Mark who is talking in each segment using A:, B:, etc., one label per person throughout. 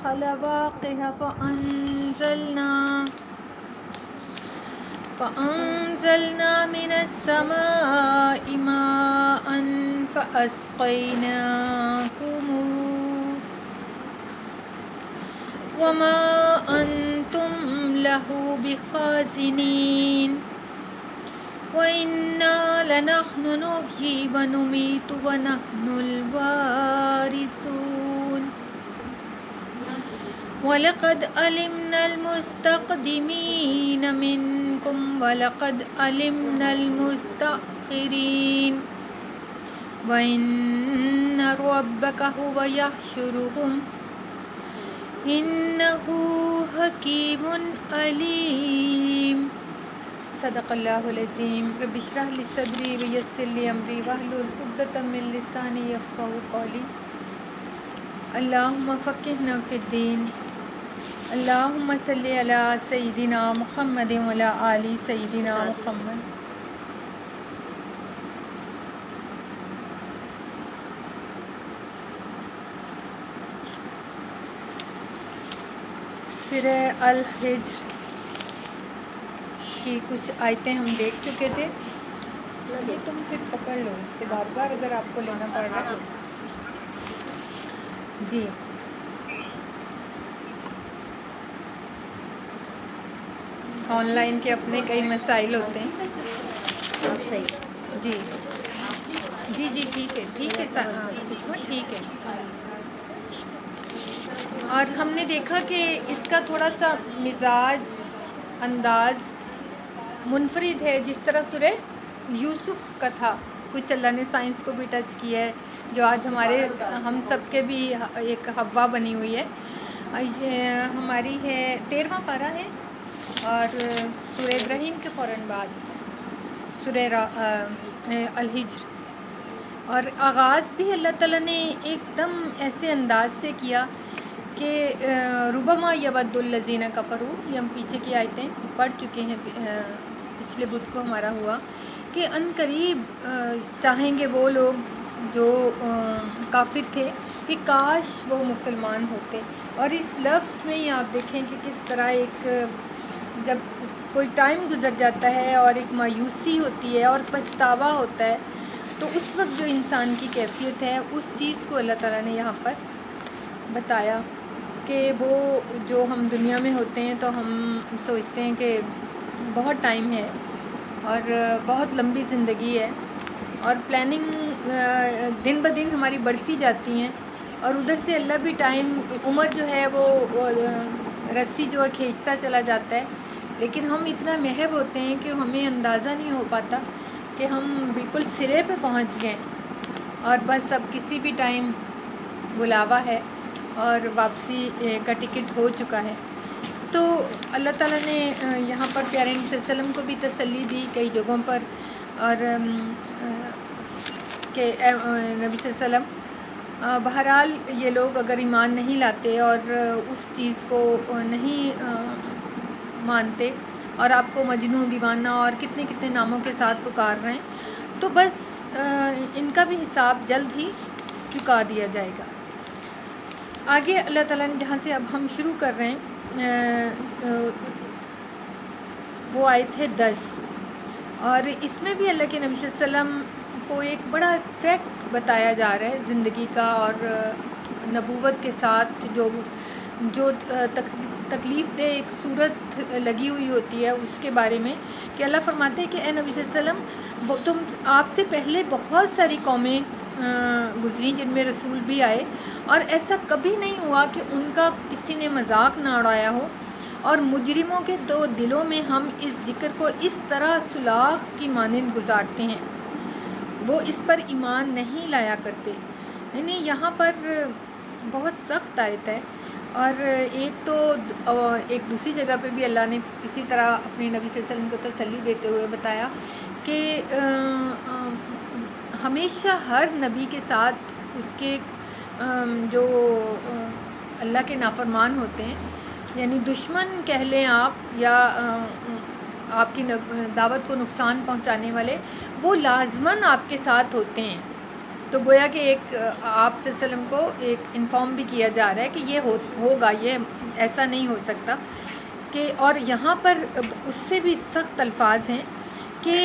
A: لواقح فأنزلنا من السماء ماء فأسقيناكموه وما أنتم له بخازنين وإنا لنحن نحيي ونميت ونحن الوارثون وَلَقَدْ عَلِمْنَا الْمُسْتَقْدِمِينَ مِنْكُمْ وَلَقَدْ عَلِمْنَا الْمُسْتَأْخِرِينَ وَإِنَّ رَبَّكَ هُوَ يَحْشُرُهُمْ إِنَّهُ حَكِيمٌ عَلِيمٌ صدق اللہ العظیم رب اشرح لی صدری ویسر لی امری واحلل عقدۃ من لسانی یفقہوا قولی اللہم فقہنا فی الدین اللہم صلی علی سیدنا محمد وعلی آل سیدنا محمد. سورہ الحجر کی کچھ آیتیں ہم دیکھ چکے تھے. یہ تم پھر پکڑ لو اس کے بار بار اگر آپ کو لینا پڑ رہا ہے. جی آن لائن کے اپنے کئی مسائل ہوتے ہیں. جی جی جی ٹھیک ہے ٹھیک ہے اس میں ٹھیک ہے. اور ہم نے دیکھا کہ اس کا تھوڑا سا مزاج انداز منفرد ہے، جس طرح سورہ یوسف کا تھا. کچھ اللہ نے سائنس کو بھی ٹچ کیا ہے، جو آج ہم سب کے بھی ایک حوا بنی ہوئی ہے. ہماری ہے 13واں پارہ ہے اور سورہ ابراہیم کے فوراً بعد سورہ الحجر. اور آغاز بھی اللہ تعالیٰ نے ایک دم ایسے انداز سے کیا کہ ربما یود الذین کفروا. یہ ہم پیچھے کی آیتیں پڑھ چکے ہیں، پچھلے بدھ کو ہمارا ہوا کہ ان قریب چاہیں گے وہ لوگ جو کافر تھے کہ کاش وہ مسلمان ہوتے. اور اس لفظ میں ہی آپ دیکھیں کہ کس طرح ایک جب کوئی ٹائم گزر جاتا ہے اور ایک مایوسی ہوتی ہے اور پچھتاوا ہوتا ہے، تو اس وقت جو انسان کی کیفیت ہے اس چیز کو اللہ تعالیٰ نے یہاں پر بتایا کہ وہ جو ہم دنیا میں ہوتے ہیں تو ہم سوچتے ہیں کہ بہت ٹائم ہے اور بہت لمبی زندگی ہے اور پلاننگ دن بدن ہماری بڑھتی جاتی ہیں، اور ادھر سے اللہ بھی ٹائم عمر جو ہے وہ رسی جو ہے کھینچتا چلا جاتا ہے. لیکن ہم اتنا محب ہوتے ہیں کہ ہمیں اندازہ نہیں ہو پاتا کہ ہم بالکل سرے پہ پہنچ گئے اور بس اب کسی بھی ٹائم بلاوا ہے اور واپسی کا ٹکٹ ہو چکا ہے. تو اللہ تعالیٰ نے یہاں پر پیارے نبی صلی اللہ علیہ وسلم کو بھی تسلی دی کئی جگہوں پر، اور کہ نبی صلی اللہ علیہ وسلم بہرحال یہ لوگ اگر ایمان نہیں لاتے اور اس چیز کو نہیں مانتے اور آپ کو مجنون دیوانہ اور کتنے کتنے ناموں کے ساتھ پکار رہے ہیں، تو بس ان کا بھی حساب جلد ہی چکا دیا جائے گا. آگے اللہ تعالیٰ نے جہاں سے اب ہم شروع کر رہے ہیں وہ آیت ہے 10، اور اس میں بھی اللہ کے نبی صلی اللہ علیہ وسلم کو ایک بڑا فیکٹ بتایا جا رہا ہے زندگی کا اور نبوت کے ساتھ جو تکلیف دہ ایک صورت لگی ہوئی ہوتی ہے اس کے بارے میں، کہ اللہ فرماتے ہیں کہ اے نبی صلی اللہ علیہ وسلم آپ سے پہلے بہت ساری قومیں گزری جن میں رسول بھی آئے، اور ایسا کبھی نہیں ہوا کہ ان کا کسی نے مذاق نہ اڑایا ہو. اور مجرموں کے تو دلوں میں ہم اس ذکر کو اس طرح سلاخ کی مانند گزارتے ہیں، وہ اس پر ایمان نہیں لایا کرتے. یعنی یہاں پر بہت سخت آیت ہے. اور ایک دوسری جگہ پہ بھی اللہ نے اسی طرح اپنے نبی صلی اللہ علیہ وسلم کو تسلی دیتے ہوئے بتایا کہ ہمیشہ ہر نبی کے ساتھ اس کے جو اللہ کے نافرمان ہوتے ہیں، یعنی دشمن کہہ لیں آپ یا آپ کی دعوت کو نقصان پہنچانے والے، وہ لازماً آپ کے ساتھ ہوتے ہیں. تو گویا کہ ایک آپ صلی اللہ علیہ وسلم کو ایک انفارم بھی کیا جا رہا ہے کہ یہ ہوگا، یہ ایسا نہیں ہو سکتا کہ، اور یہاں پر اس سے بھی سخت الفاظ ہیں کہ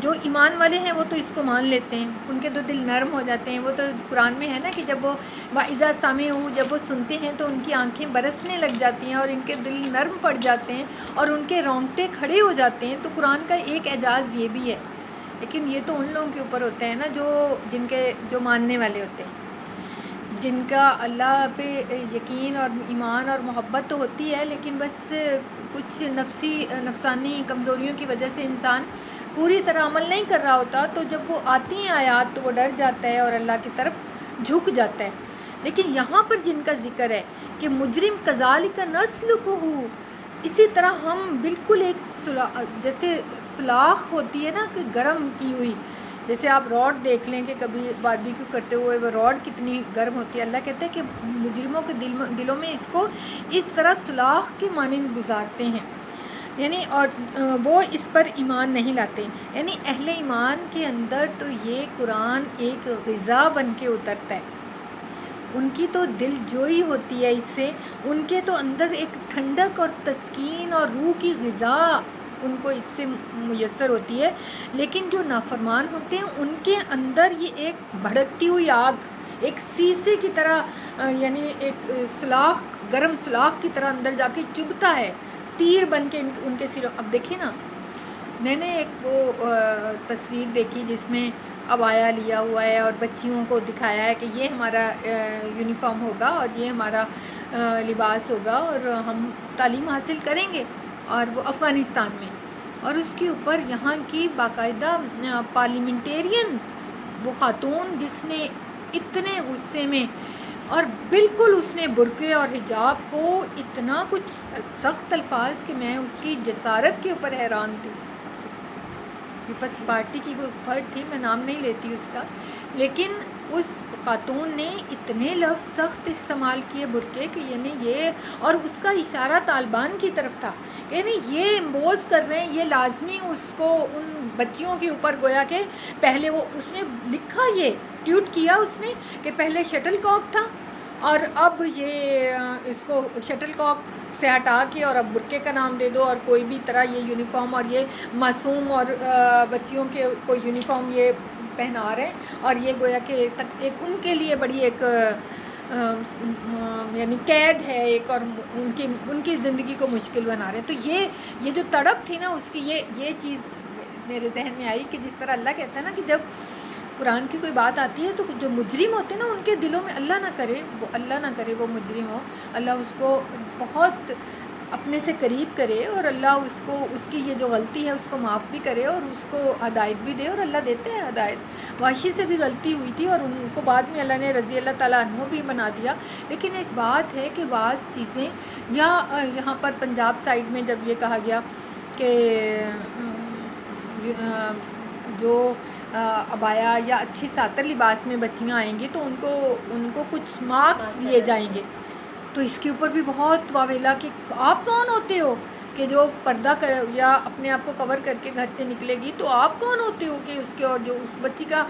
A: جو ایمان والے ہیں وہ تو اس کو مان لیتے ہیں، ان کے تو دل نرم ہو جاتے ہیں. وہ تو قرآن میں ہے نا کہ جب وہ وَإِذَا سَمِعُوا جب وہ سنتے ہیں تو ان کی آنکھیں برسنے لگ جاتی ہیں اور ان کے دل نرم پڑ جاتے ہیں اور ان کے رونگٹے کھڑے ہو جاتے ہیں. تو قرآن کا ایک اعجاز یہ بھی ہے، لیکن یہ تو ان لوگوں کے اوپر ہوتا ہے نا جو ماننے والے ہوتے ہیں، جن کا اللہ پہ یقین اور ایمان اور محبت تو ہوتی ہے، لیکن بس کچھ نفسانی کمزوریوں کی وجہ سے انسان پوری طرح عمل نہیں کر رہا ہوتا، تو جب وہ آتی ہیں آیات تو وہ ڈر جاتا ہے اور اللہ کی طرف جھک جاتا ہے. لیکن یہاں پر جن کا ذکر ہے کہ مجرم کذالک نسلکہ، اسی طرح ہم بالکل ایک جیسے سلاخ ہوتی ہے نا کہ گرم کی ہوئی، جیسے آپ راڈ دیکھ لیں کہ کبھی باربیکیو کرتے ہوئے وہ راڈ کتنی گرم ہوتی ہے. اللہ کہتے ہیں کہ مجرموں کے دلوں میں اس کو اس طرح سلاخ کے مانند گزارتے ہیں، یعنی اور وہ اس پر ایمان نہیں لاتے. یعنی اہل ایمان کے اندر تو یہ قرآن ایک غذا بن کے اترتا ہے، ان کی تو دل جوئی ہوتی ہے اس سے، ان کے تو اندر ایک ٹھنڈک اور تسکین اور روح کی غذا ان کو اس سے میسر ہوتی ہے. لیکن جو نافرمان ہوتے ہیں ان کے اندر یہ ایک بھڑکتی ہوئی آگ، ایک سیسے کی طرح، یعنی ایک سلاخ، گرم سلاخ کی طرح اندر جا کے چبھتا ہے، تیر بن کے ان کے سروں. اب دیکھیں نا، میں نے ایک وہ تصویر دیکھی جس میں عبایا لیا ہوا ہے اور بچیوں کو دکھایا ہے کہ یہ ہمارا یونیفارم ہوگا اور یہ ہمارا لباس ہوگا اور ہم تعلیم حاصل کریں گے، اور وہ افغانستان میں، اور اس کے اوپر یہاں کی باقاعدہ پارلیمنٹیرین وہ خاتون جس نے اتنے غصے میں اور بالکل اس نے برقعے اور حجاب کو اتنا کچھ سخت الفاظ کہ میں اس کی جسارت کے اوپر حیران تھی. پیپلز پارٹی کی وہ فرد تھی، میں نام نہیں لیتی اس کا، لیکن اس خاتون نے اتنے لفظ سخت استعمال کیے برقعے کہ یعنی یہ، اور اس کا اشارہ طالبان کی طرف تھا، یعنی یہ امبوز کر رہے ہیں، یہ لازمی اس کو ان بچیوں کے اوپر گویا کہ پہلے وہ اس نے لکھا، یہ ٹویٹ کیا اس نے کہ پہلے شٹل کاک تھا اور اب یہ اس کو شٹل کاک سے ہٹا کے اور اب برقعے کا نام دے دو، اور کوئی بھی طرح یہ یونیفارم، اور یہ معصوم اور بچیوں کے کوئی یونیفارم یہ پہنا رہے ہیں، اور یہ گویا کہ ایک ان کے لیے بڑی ایک یعنی قید ہے ایک، اور ان کی زندگی کو مشکل بنا رہے ہیں. تو یہ جو تڑپ تھی نا اس کی، یہ چیز میرے ذہن میں آئی کہ جس طرح اللہ کہتا ہے نا کہ جب قرآن کی کوئی بات آتی ہے تو جو مجرم ہوتے ہیں نا ان کے دلوں میں، اللہ نہ کرے وہ مجرم ہو، اللہ اس کو بہت اپنے سے قریب کرے اور اللہ اس کو اس کی یہ جو غلطی ہے اس کو معاف بھی کرے اور اس کو ہدایت بھی دے، اور اللہ دیتے ہیں ہدایت. واشی سے بھی غلطی ہوئی تھی اور ان کو بعد میں اللہ نے رضی اللہ تعالیٰ عنہ بھی بنا دیا. لیکن ایک بات ہے کہ بعض چیزیں، یا یہاں پر پنجاب سائڈ میں جب یہ کہا گیا کہ جو عبایا یا اچھی ساتر لباس میں بچیاں آئیں گی تو ان کو کچھ مارکس دیے جائیں گے، تو اس کے اوپر بھی بہت واویلا کہ آپ کون ہوتے ہو کہ جو پردہ کر یا اپنے آپ کو کور کر کے گھر سے نکلے گی، تو آپ کون ہوتے ہو کہ اس کے اور جو اس بچی کا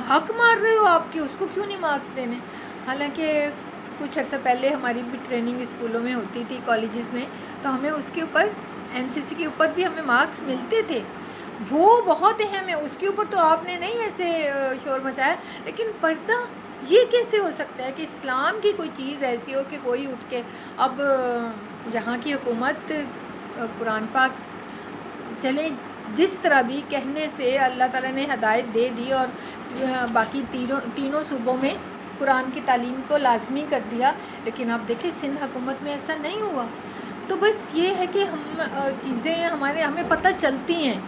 A: حق مار رہے ہو آپ کے، اس کو کیوں نہیں مارکس دینے. حالانکہ کچھ عرصہ پہلے ہماری بھی ٹریننگ اسکولوں میں ہوتی تھی، کالجز میں، تو ہمیں اس کے اوپر NCC کے اوپر بھی ہمیں مارکس ملتے تھے، وہ بہت اہم ہے، اس کے اوپر تو آپ نے نہیں ایسے شور مچایا. لیکن پردہ یہ کیسے ہو سکتا ہے کہ اسلام کی کوئی چیز ایسی ہو کہ کوئی اٹھ کے، اب یہاں کی حکومت قرآن پاک چلیں جس طرح بھی کہنے سے اللہ تعالیٰ نے ہدایت دے دی اور باقی تینوں صوبوں میں قرآن کی تعلیم کو لازمی کر دیا، لیکن آپ دیکھیں سندھ حکومت میں ایسا نہیں ہوا. تو بس یہ ہے کہ چیزیں ہمیں پتہ چلتی ہیں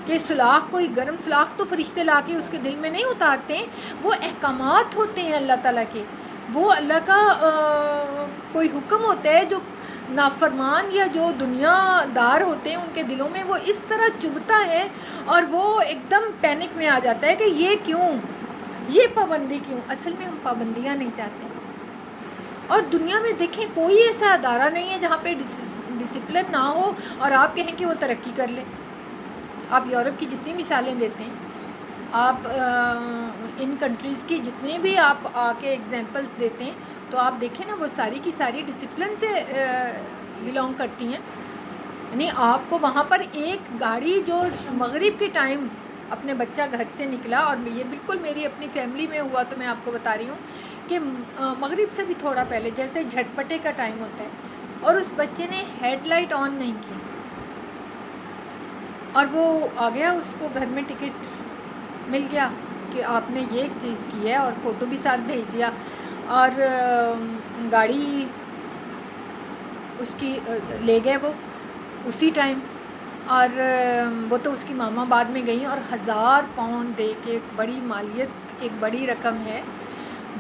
A: کہ سلاخ، کوئی گرم سلاخ تو فرشتے لا کے اس کے دل میں نہیں اتارتے ہیں، وہ احکامات ہوتے ہیں اللہ تعالیٰ کے، وہ اللہ کا کوئی حکم ہوتا ہے جو نافرمان یا جو دنیا دار ہوتے ہیں ان کے دلوں میں وہ اس طرح چبھتا ہے اور وہ ایک دم پینک میں آ جاتا ہے کہ یہ کیوں، یہ پابندی کیوں. اصل میں ہم پابندیاں نہیں چاہتے، اور دنیا میں دیکھیں کوئی ایسا ادارہ نہیں ہے جہاں پہ ڈسپلن نہ ہو اور آپ کہیں کہ وہ ترقی کر لے. آپ یورپ کی جتنی مثالیں دیتے ہیں، آپ ان کنٹریز کی جتنے بھی آپ آ کے ایگزامپلس دیتے ہیں تو آپ دیکھیں نا وہ ساری کی ساری ڈسپلن سے بلانگ کرتی ہیں. یعنی آپ کو وہاں پر ایک گاڑی جو مغرب کے ٹائم اپنے بچہ گھر سے نکلا, اور یہ بالکل میری اپنی فیملی میں ہوا تو میں آپ کو بتا رہی ہوں کہ مغرب سے بھی تھوڑا پہلے جیسے جھٹپٹے کا ٹائم ہوتا ہے, اور اس بچے نے ہیڈ لائٹ آن نہیں کی اور وہ آ گیا, اس کو گھر میں ٹکٹ مل گیا کہ آپ نے یہ ایک چیز کی ہے, اور فوٹو بھی ساتھ بھیج دیا, اور گاڑی اس کی لے گئے وہ اسی ٹائم, اور وہ تو اس کی ماما بعد میں گئیں اور 1000 پاؤنڈ دے کے, ایک بڑی مالیت, ایک بڑی رقم ہے,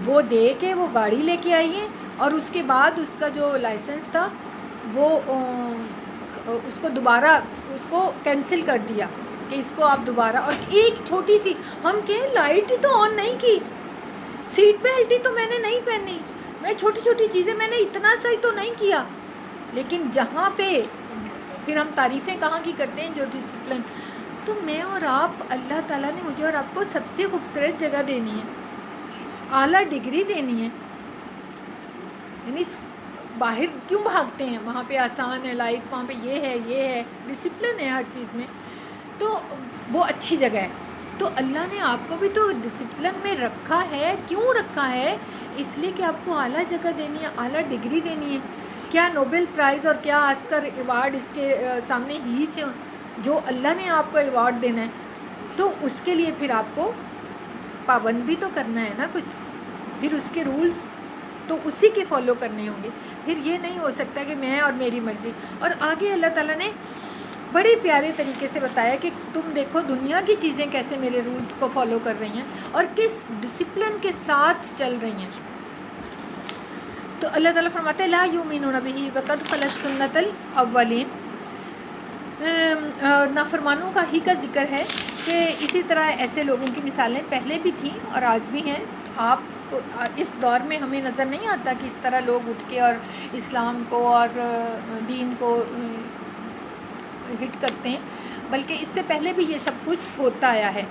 A: وہ دے کے وہ گاڑی لے کے آئی ہیں, اور اس کے بعد اس کا جو لائسنس تھا وہ اس کو دوبارہ اس کو کینسل کر دیا کہ اس کو آپ دوبارہ, اور ایک چھوٹی سی ہم کہیں لائٹ ہی تو آن نہیں کی, سیٹ بیلٹ ہی تو میں نے نہیں پہنی, میں چھوٹی چھوٹی چیزیں میں نے اتنا صحیح تو نہیں کیا, لیکن جہاں پہ پھر ہم تعریفیں کہاں کی کرتے ہیں, جو ڈسپلن. تو میں اور آپ, اللہ تعالیٰ نے مجھے اور آپ کو سب سے خوبصورت جگہ دینی ہے, اعلیٰ ڈگری دینی ہے, یعنی باہر کیوں بھاگتے ہیں, وہاں پہ آسان ہے لائف, وہاں پہ یہ ہے ڈسپلن ہے ہر چیز میں, تو وہ اچھی جگہ ہے. تو اللہ نے آپ کو بھی تو ڈسپلن میں رکھا ہے, کیوں رکھا ہے, اس لیے کہ آپ کو اعلیٰ جگہ دینی ہے, اعلیٰ ڈگری دینی ہے. کیا نوبل پرائز اور کیا آسکر ایوارڈ اس کے سامنے ہی سے, جو اللہ نے آپ کو ایوارڈ دینا ہے, تو اس کے لیے پھر آپ کو پابند بھی تو کرنا ہے نا کچھ, پھر اس کے رولز تو اسی کے فالو کرنے ہوں گے. پھر یہ نہیں ہو سکتا کہ میں اور میری مرضی. اور آگے اللہ تعالیٰ نے بڑے پیارے طریقے سے بتایا کہ تم دیکھو دنیا کی چیزیں کیسے میرے رولز کو فالو کر رہی ہیں اور کس ڈسپلن کے ساتھ چل رہی ہیں. تو اللہ تعالیٰ فرماتے ہیں لا یؤمنون بہ وقد خلت سنت الاولین. نافرمانوں کا ہی کا ذکر ہے کہ اسی طرح ایسے لوگوں کی مثالیں پہلے بھی تھیں اور آج بھی ہیں. آپ اس دور میں ہمیں نظر نہیں آتا کہ اس طرح لوگ اٹھ کے اور اسلام کو اور دین کو ہٹ کرتے ہیں, بلکہ اس سے پہلے بھی یہ سب کچھ ہوتا آیا ہے.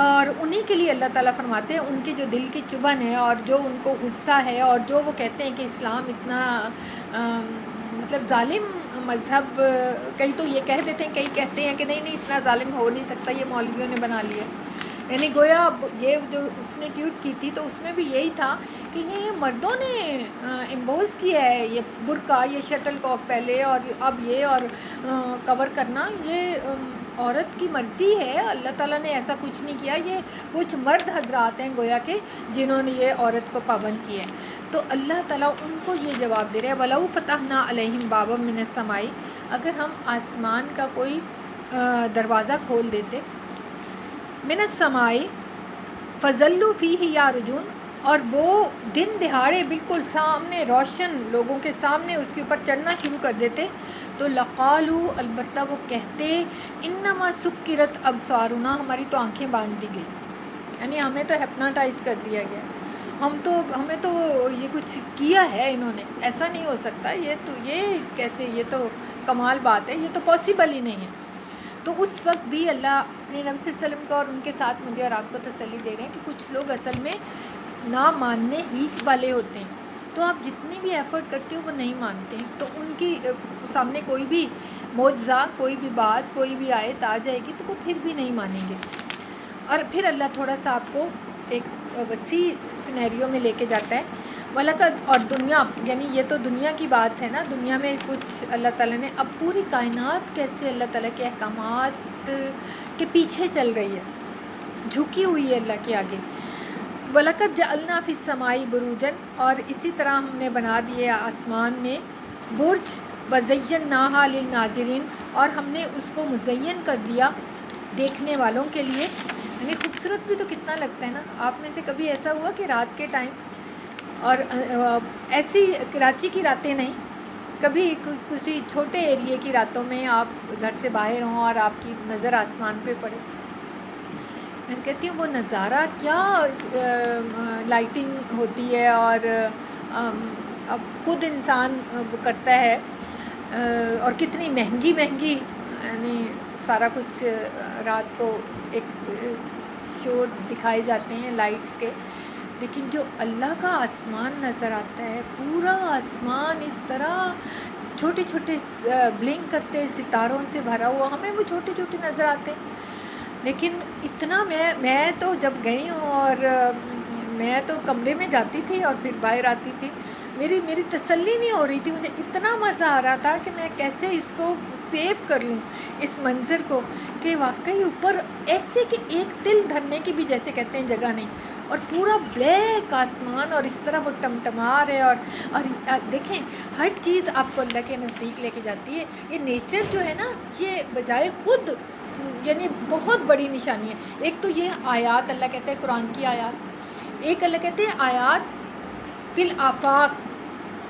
A: اور انہی کے لیے اللہ تعالیٰ فرماتے ہیں ان کے جو دل کی چبھن ہے اور جو ان کو غصہ ہے, اور جو وہ کہتے ہیں کہ اسلام اتنا مطلب ظالم مذہب, کئی تو یہ کہہ دیتے ہیں, کئی کہتے ہیں کہ نہیں اتنا ظالم ہو نہیں سکتا, یہ مولویوں نے بنا لیا. یعنی گویا یہ جو اس نے ٹویٹ کی تھی تو اس میں بھی یہی تھا کہ یہ مردوں نے امبوز کیا ہے, یہ برقع, یہ شٹل کاک پہلے, اور اب یہ, اور کور کرنا, یہ عورت کی مرضی ہے. اللہ تعالیٰ نے ایسا کچھ نہیں کیا, یہ کچھ مرد حضرات ہیں گویا کہ جنہوں نے یہ عورت کو پابند کیا ہے. تو اللہ تعالیٰ ان کو یہ جواب دے رہے ہیں وَلَوْ فَتَحْنَا عَلَيْهِمْ بَابًا مِّنَ السَّمَاءِ, اگر ہم آسمان کا کوئی دروازہ کھول دیتے, مِّنَ السَّمَاءِ فَظَلُّوا فِيهِ يَعْرُجُونَ, اور وہ دن دہاڑے بالکل سامنے روشن لوگوں کے سامنے اس کے اوپر چڑھنا شروع کر دیتے, تو لقالو, البتہ وہ کہتے, انما سکرت ابصارنا, ہماری تو آنکھیں باندھ دی گئی, یعنی ہمیں تو ہپناٹائز کر دیا گیا, ہمیں تو یہ کچھ کیا ہے انہوں نے, ایسا نہیں ہو سکتا, یہ کیسے, یہ تو کمال بات ہے, یہ تو پاسبل ہی نہیں ہے. تو اس وقت بھی اللہ اپنے نبی صلی اللہ علیہ وسلم کو اور ان کے ساتھ مجھے اور آپ کو تسلی دے رہے ہیں کہ کچھ لوگ اصل میں نہ ماننے ہی والے ہوتے ہیں, تو آپ جتنی بھی ایفرٹ کرتے ہو وہ نہیں مانتے ہیں, تو ان کی سامنے کوئی بھی معجزہ, کوئی بھی بات, کوئی بھی آیت آ جائے گی تو وہ پھر بھی نہیں مانیں گے. اور پھر اللہ تھوڑا سا آپ کو ایک وسیع سینیریو میں لے کے جاتا ہے. وَلَقَدْ, اور دنیا, یعنی یہ تو دنیا کی بات ہے نا, دنیا میں کچھ اللہ تعالیٰ نے, اب پوری کائنات کیسے اللہ تعالیٰ کے احکامات کے پیچھے چل رہی ہے, جھکی ہوئی ہے اللہ کے آگے. وَلَقَدْ جَعَلْنَا فِي السَّمَاءِ بُرُوجًا, اور اسی طرح ہم نے بنا دیے آسمان میں برج, وَزَيَّنَّاهَا لِلنَّاظِرِينَ, اور ہم نے اس کو مزین کر دیا دیکھنے والوں کے لیے. یعنی خوبصورت بھی تو کتنا لگتا ہے نا. آپ میں سے کبھی ایسا ہوا کہ رات کے ٹائم, اور ایسی کراچی کی راتیں نہیں, کبھی کسی چھوٹے ایریے کی راتوں میں آپ گھر سے باہر ہوں اور آپ کی نظر آسمان پہ پڑے, میں کہتی ہوں وہ نظارہ کیا لائٹنگ ہوتی ہے, اور اب خود انسان وہ کرتا ہے, اور کتنی مہنگی, یعنی سارا کچھ رات کو ایک شو دکھائے جاتے ہیں لائٹس کے، لیکن جو اللہ کا آسمان نظر آتا ہے، پورا آسمان اس طرح چھوٹے چھوٹے بلنک کرتے ستاروں سے بھرا ہوا، ہمیں وہ چھوٹے چھوٹے نظر آتے ہیں، لیکن اتنا میں تو جب گئی ہوں اور میں تو کمرے میں جاتی تھی اور پھر باہر آتی تھی، میری تسلی نہیں ہو رہی تھی، مجھے اتنا مزہ آ رہا تھا کہ میں کیسے اس کو سیو کر لوں اس منظر کو، کہ واقعی اوپر ایسے کہ ایک تل دھرنے کی بھی جیسے کہتے ہیں جگہ نہیں، اور پورا بلیک آسمان اور اس طرح وہ ٹمٹما رہے، اور دیکھیں ہر چیز آپ کو اللہ کے نزدیک لے کے جاتی ہے۔ یہ نیچر جو ہے نا، یہ بجائے خود یعنی بہت بڑی نشانی ہے۔ ایک تو یہ آیات اللہ کہتے ہیں قرآن کی آیات، ایک اللہ کہتے ہیں آیات فی الآفاق،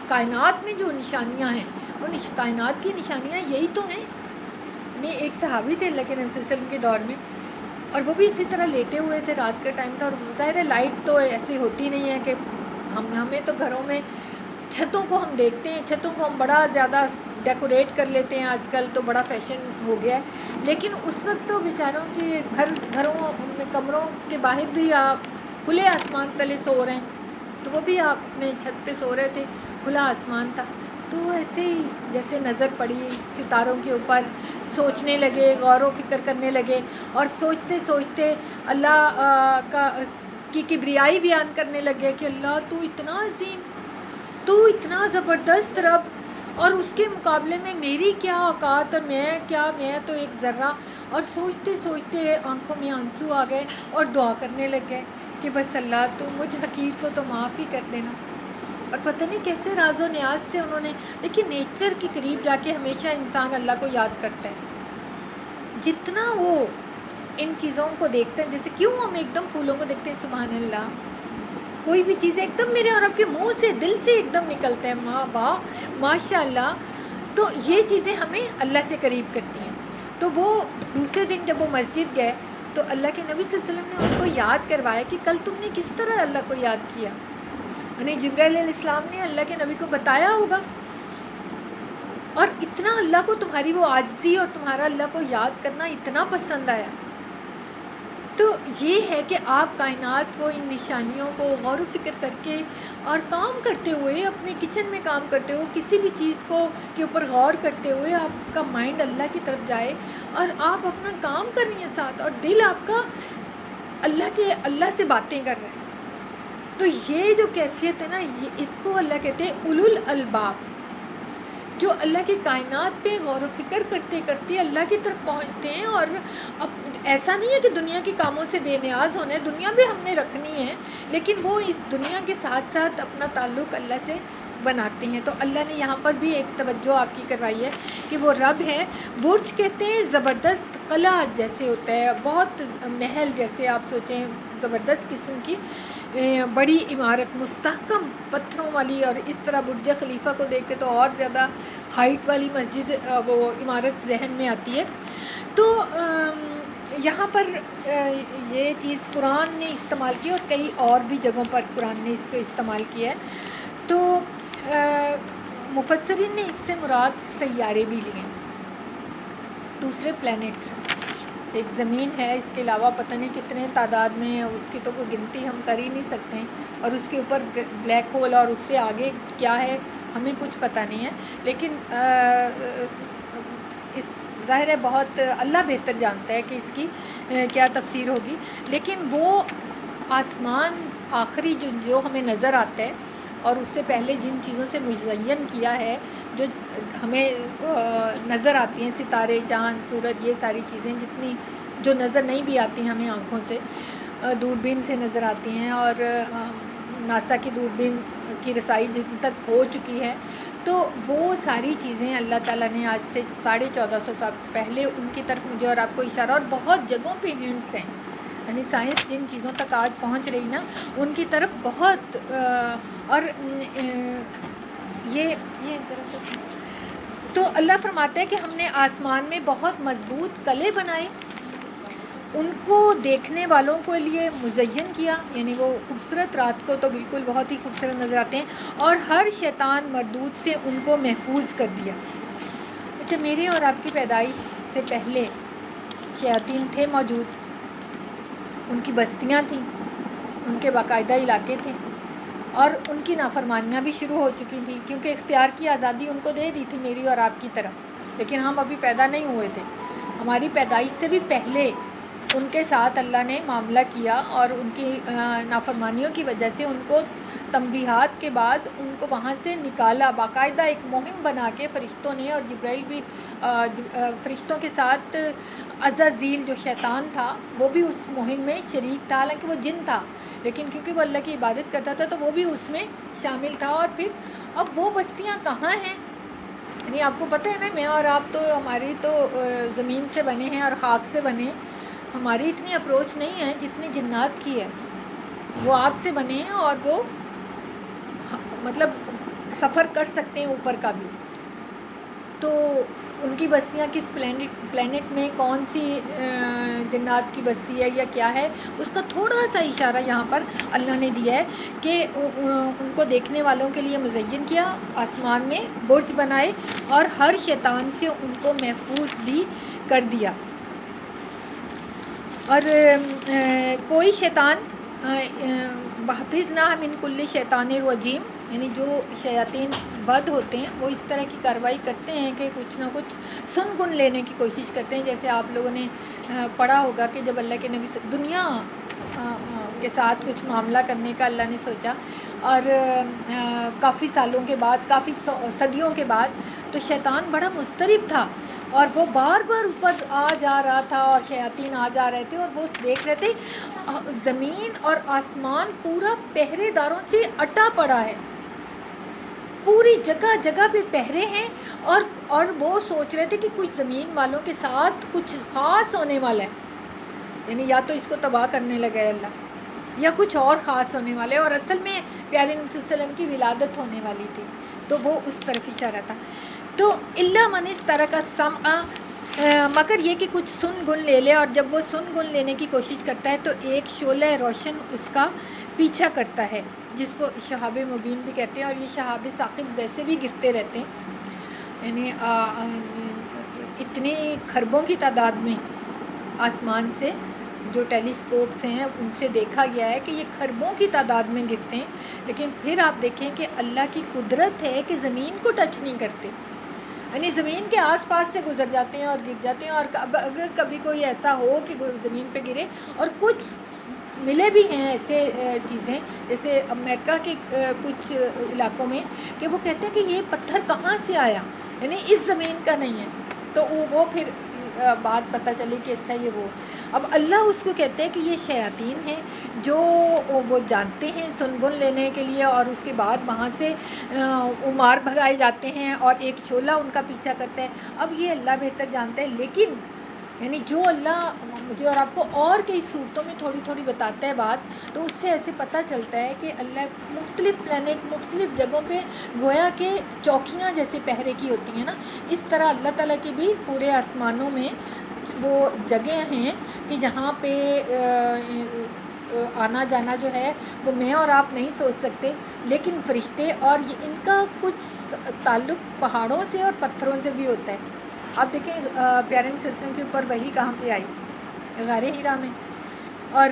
A: کائنات میں جو نشانیاں ہیں، وہ کائنات کی نشانیاں یہی تو ہیں۔ یعنی ایک صحابی تھے اللہ کے نبی صلی اللہ علیہ وسلم کے دور میں، اور وہ بھی اسی طرح لیٹے ہوئے تھے، رات کا ٹائم تھا، اور ظاہر ہے لائٹ تو ایسی ہوتی نہیں ہے کہ ہمیں تو گھروں میں چھتوں کو ہم دیکھتے ہیں، چھتوں کو ہم بڑا زیادہ ڈیکوریٹ کر لیتے ہیں، آج کل تو بڑا فیشن ہو گیا ہے، لیکن اس وقت تو بیچاروں کی گھروں میں کمروں کے باہر بھی آپ کھلے آسمان تلے سو رہے ہیں، تو وہ بھی آپ اپنے چھت پہ سو رہے تھے، کھلا آسمان تھا، تو ایسے ہی جیسے نظر پڑی ستاروں کے اوپر، سوچنے لگے، غور و فکر کرنے لگے، اور سوچتے سوچتے اللہ کی کبریائی بیان کرنے لگے کہ اللہ تو اتنا عظیم، تو اتنا زبردست رب، اور اس کے مقابلے میں میری کیا اوقات، اور میں تو ایک ذرہ، اور سوچتے سوچتے آنکھوں میں آنسو آ گئے اور دعا کرنے لگ گئے کہ بس اللہ تو مجھ حقیر کو تو معاف ہی کر دینا۔ اور پتہ نہیں کیسے راز و نیاز سے انہوں نے، دیکھیے نیچر کے قریب جا کے ہمیشہ انسان اللہ کو یاد کرتا ہے، جتنا وہ ان چیزوں کو دیکھتے ہیں، جیسے کیوں ہم ایک دم پھولوں کو دیکھتے ہیں سبحان اللہ، کوئی بھی چیز ایک دم میرے اور آپ کے منہ سے دل سے ایک دم نکلتے ہیں، ماں واہ ماشاء اللہ، تو یہ چیزیں ہمیں اللہ سے قریب کرتی ہیں۔ تو وہ دوسرے دن جب وہ مسجد گئے تو اللہ کے نبی صلی اللہ علیہ وسلم نے ان کو یاد کروایا کہ کل تم نے کس طرح اللہ کو یاد کیا، یعنی جبرائیل علیہ السلام نے اللہ کے نبی کو بتایا ہوگا، اور اتنا اللہ کو تمہاری وہ عاجزی اور تمہارا اللہ کو یاد کرنا اتنا پسند آیا۔ تو یہ ہے کہ آپ کائنات کو، ان نشانیوں کو غور و فکر کر کے اور کام کرتے ہوئے، اپنے کچن میں کام کرتے ہوئے، کسی بھی چیز کو کے اوپر غور کرتے ہوئے آپ کا مائنڈ اللہ کی طرف جائے، اور آپ اپنا کام کر رہی ہیں ساتھ، اور دل آپ کا اللہ سے باتیں کر رہے ہیں، تو یہ جو کیفیت ہے نا، اس کو اللہ کہتے ہیں اولو الالباب، جو اللہ کی کائنات پہ غور و فکر کرتے کرتے اللہ کی طرف پہنچتے ہیں، اور اب ایسا نہیں ہے کہ دنیا کے کاموں سے بے نیاز ہونا ہے، دنیا بھی ہم نے رکھنی ہے، لیکن وہ اس دنیا کے ساتھ ساتھ اپنا تعلق اللہ سے بناتے ہیں۔ تو اللہ نے یہاں پر بھی ایک توجہ آپ کی کروائی ہے کہ وہ رب ہے۔ برج کہتے ہیں زبردست قلعہ جیسے ہوتا ہے، بہت محل جیسے، آپ سوچیں زبردست قسم کی بڑی عمارت، مستحکم پتھروں والی، اور اس طرح برج خلیفہ کو دیکھ کے تو اور زیادہ ہائٹ والی مسجد، وہ عمارت ذہن میں آتی ہے۔ تو یہاں پر یہ چیز قرآن نے استعمال کی، اور کئی اور بھی جگہوں پر قرآن نے اس کو استعمال کیا ہے۔ تو مفسرین نے اس سے مراد سیارے بھی لیے، دوسرے پلینٹ، ایک زمین ہے، اس کے علاوہ پتہ نہیں کتنے تعداد میں ہے، اس کی تو کوئی گنتی ہم کر ہی نہیں سکتے ہیں، اور اس کے اوپر بلیک ہول، اور اس سے آگے کیا ہے ہمیں کچھ پتہ نہیں ہے، لیکن اس ظاہر ہے بہت اللہ بہتر جانتا ہے کہ اس کی کیا تفسیر ہوگی، لیکن وہ آسمان آخری جو ہمیں نظر آتا ہے، اور اس سے پہلے جن چیزوں سے مزین کیا ہے، جو ہمیں نظر آتی ہیں، ستارے، چاند، سورج، یہ ساری چیزیں جتنی جو نظر نہیں بھی آتی ہیں ہمیں آنکھوں سے، دوربین سے نظر آتی ہیں، اور ناسا کی دوربین کی رسائی جن تک ہو چکی ہے، تو وہ ساری چیزیں اللہ تعالیٰ نے آج سے 1450 سال پہلے ان کی طرف مجھے اور آپ کو اشارہ، اور بہت جگہوں پہ ہنٹس ہیں، یعنی سائنس جن چیزوں تک آج پہنچ رہی نا، ان کی طرف بہت، اور یہ تو اللہ فرماتے ہیں کہ ہم نے آسمان میں بہت مضبوط قلعے بنائے، ان کو دیکھنے والوں کے لیے مزین کیا، یعنی وہ خوبصورت، رات کو تو بالکل بہت ہی خوبصورت نظر آتے ہیں، اور ہر شیطان مردود سے ان کو محفوظ کر دیا۔ اچھا، میرے اور آپ کی پیدائش سے پہلے شیاطین تھے موجود، ان کی بستیاں تھیں، ان کے باقاعدہ علاقے تھے، اور ان کی نافرمانیاں بھی شروع ہو چکی تھیں، کیونکہ اختیار کی آزادی ان کو دے دی تھی میری اور آپ کی طرح، لیکن ہم ابھی پیدا نہیں ہوئے تھے۔ ہماری پیدائش سے بھی پہلے ان کے ساتھ اللہ نے معاملہ کیا، اور ان کی نافرمانیوں کی وجہ سے ان کو تنبیہات کے بعد ان کو وہاں سے نکالا، باقاعدہ ایک مہم بنا کے فرشتوں نے، اور جبرائیل بھی فرشتوں کے ساتھ عزازیل جو شیطان تھا وہ بھی اس مہم میں شریک تھا، حالانکہ وہ جن تھا، لیکن کیونکہ وہ اللہ کی عبادت کرتا تھا تو وہ بھی اس میں شامل تھا۔ اور پھر اب وہ بستیاں کہاں ہیں؟ یعنی آپ کو پتہ ہے نا، میں اور آپ تو ہماری تو زمین سے بنے ہیں اور خاک سے بنے ہیں، ہماری اتنی اپروچ نہیں ہے جتنی جنات کی ہے۔ وہ آگ سے بنے ہیں اور وہ مطلب سفر کر سکتے ہیں اوپر کا بھی۔ تو ان کی بستیاں کس پلینٹ میں کون سی جنات کی بستی ہے یا کیا ہے، اس کا تھوڑا سا اشارہ یہاں پر اللہ نے دیا ہے کہ ان کو دیکھنے والوں کے لیے مزین کیا، آسمان میں برج بنائے اور ہر شیطان سے ان کو محفوظ بھی کر دیا۔ اور کوئی شیطان وحفظنا من کل شیطان رجیم، یعنی جو شیاطین بد ہوتے ہیں وہ اس طرح کی کارروائی کرتے ہیں کہ کچھ نہ کچھ سن گن لینے کی کوشش کرتے ہیں۔ جیسے آپ لوگوں نے پڑھا ہوگا کہ جب اللہ کے نبی سے دنیا کے ساتھ کچھ معاملہ کرنے کا اللہ نے سوچا، اور کافی سالوں کے بعد، کافی صدیوں کے بعد، تو شیطان بڑا مضطرب تھا اور وہ بار بار اوپر آ جا رہا تھا اور شیاطین آ جا رہے تھے، اور وہ دیکھ رہے تھے زمین اور آسمان پورا پہرے داروں سے اٹا پڑا ہے، پوری جگہ جگہ پہ پہرے ہیں، اور وہ سوچ رہے تھے کہ کچھ زمین والوں کے ساتھ کچھ خاص ہونے والا ہے، یعنی یا تو اس کو تباہ کرنے لگا ہے اللہ، یا کچھ اور خاص ہونے والے، اور اصل میں پیارے نبی صلی اللہ علیہ وسلم کی ولادت ہونے والی تھی، تو وہ اس طرف اشارہ تھا۔ تو الا من استرق السمع، مگر یہ کہ کچھ سن گن لے لے، اور جب وہ سن گن لینے کی کوشش کرتا ہے تو ایک شعلہ روشن اس کا پیچھا کرتا ہے، جس کو شہاب مبین بھی کہتے ہیں، اور یہ شہاب ثاقب ویسے بھی گرتے رہتے ہیں، یعنی اتنی خربوں کی تعداد میں آسمان سے جو ٹیلیسکوپس ہیں ان سے دیکھا گیا ہے کہ یہ خربوں کی تعداد میں گرتے ہیں، لیکن پھر آپ دیکھیں کہ اللہ کی قدرت ہے کہ زمین کو ٹچ نہیں کرتے، یعنی زمین کے آس پاس سے گزر جاتے ہیں اور گر جاتے ہیں، اور اگر کبھی کوئی ایسا ہو کہ زمین پہ گرے، اور کچھ ملے بھی ہیں ایسے چیزیں، جیسے امریکہ کے کچھ علاقوں میں کہ وہ کہتے ہیں کہ یہ پتھر کہاں سے آیا، یعنی اس زمین کا نہیں ہے، تو وہ پھر بات پتہ چلی کہ اچھا یہ وہ، اب اللہ اس کو کہتے ہیں کہ یہ شیاطین ہیں جو وہ جانتے ہیں سن گن لینے کے لیے، اور اس کے بعد وہاں سے مار بھگائے جاتے ہیں اور ایک شعلہ ان کا پیچھا کرتا ہے۔ اب یہ اللہ بہتر جانتا ہے، لیکن یعنی جو اللہ مجھے اور آپ کو اور کئی صورتوں میں تھوڑی تھوڑی بتاتا ہے بات، تو اس سے ایسے پتہ چلتا ہے کہ اللہ مختلف پلینٹ مختلف جگہوں پہ گویا کہ چوکیاں جیسے پہرے کی ہوتی ہیں نا، اس طرح اللہ تعالیٰ کی بھی پورے آسمانوں میں وہ جگہ ہیں کہ جہاں پہ آنا جانا جو ہے وہ میں اور آپ نہیں سوچ سکتے، لیکن فرشتے، اور ان کا کچھ تعلق پہاڑوں سے اور پتھروں سے بھی ہوتا ہے۔ آپ دیکھیں پیارے نبی صلی اللہ علیہ وسلم کے اوپر وحی کہاں پہ آئی؟ غار حرا میں، اور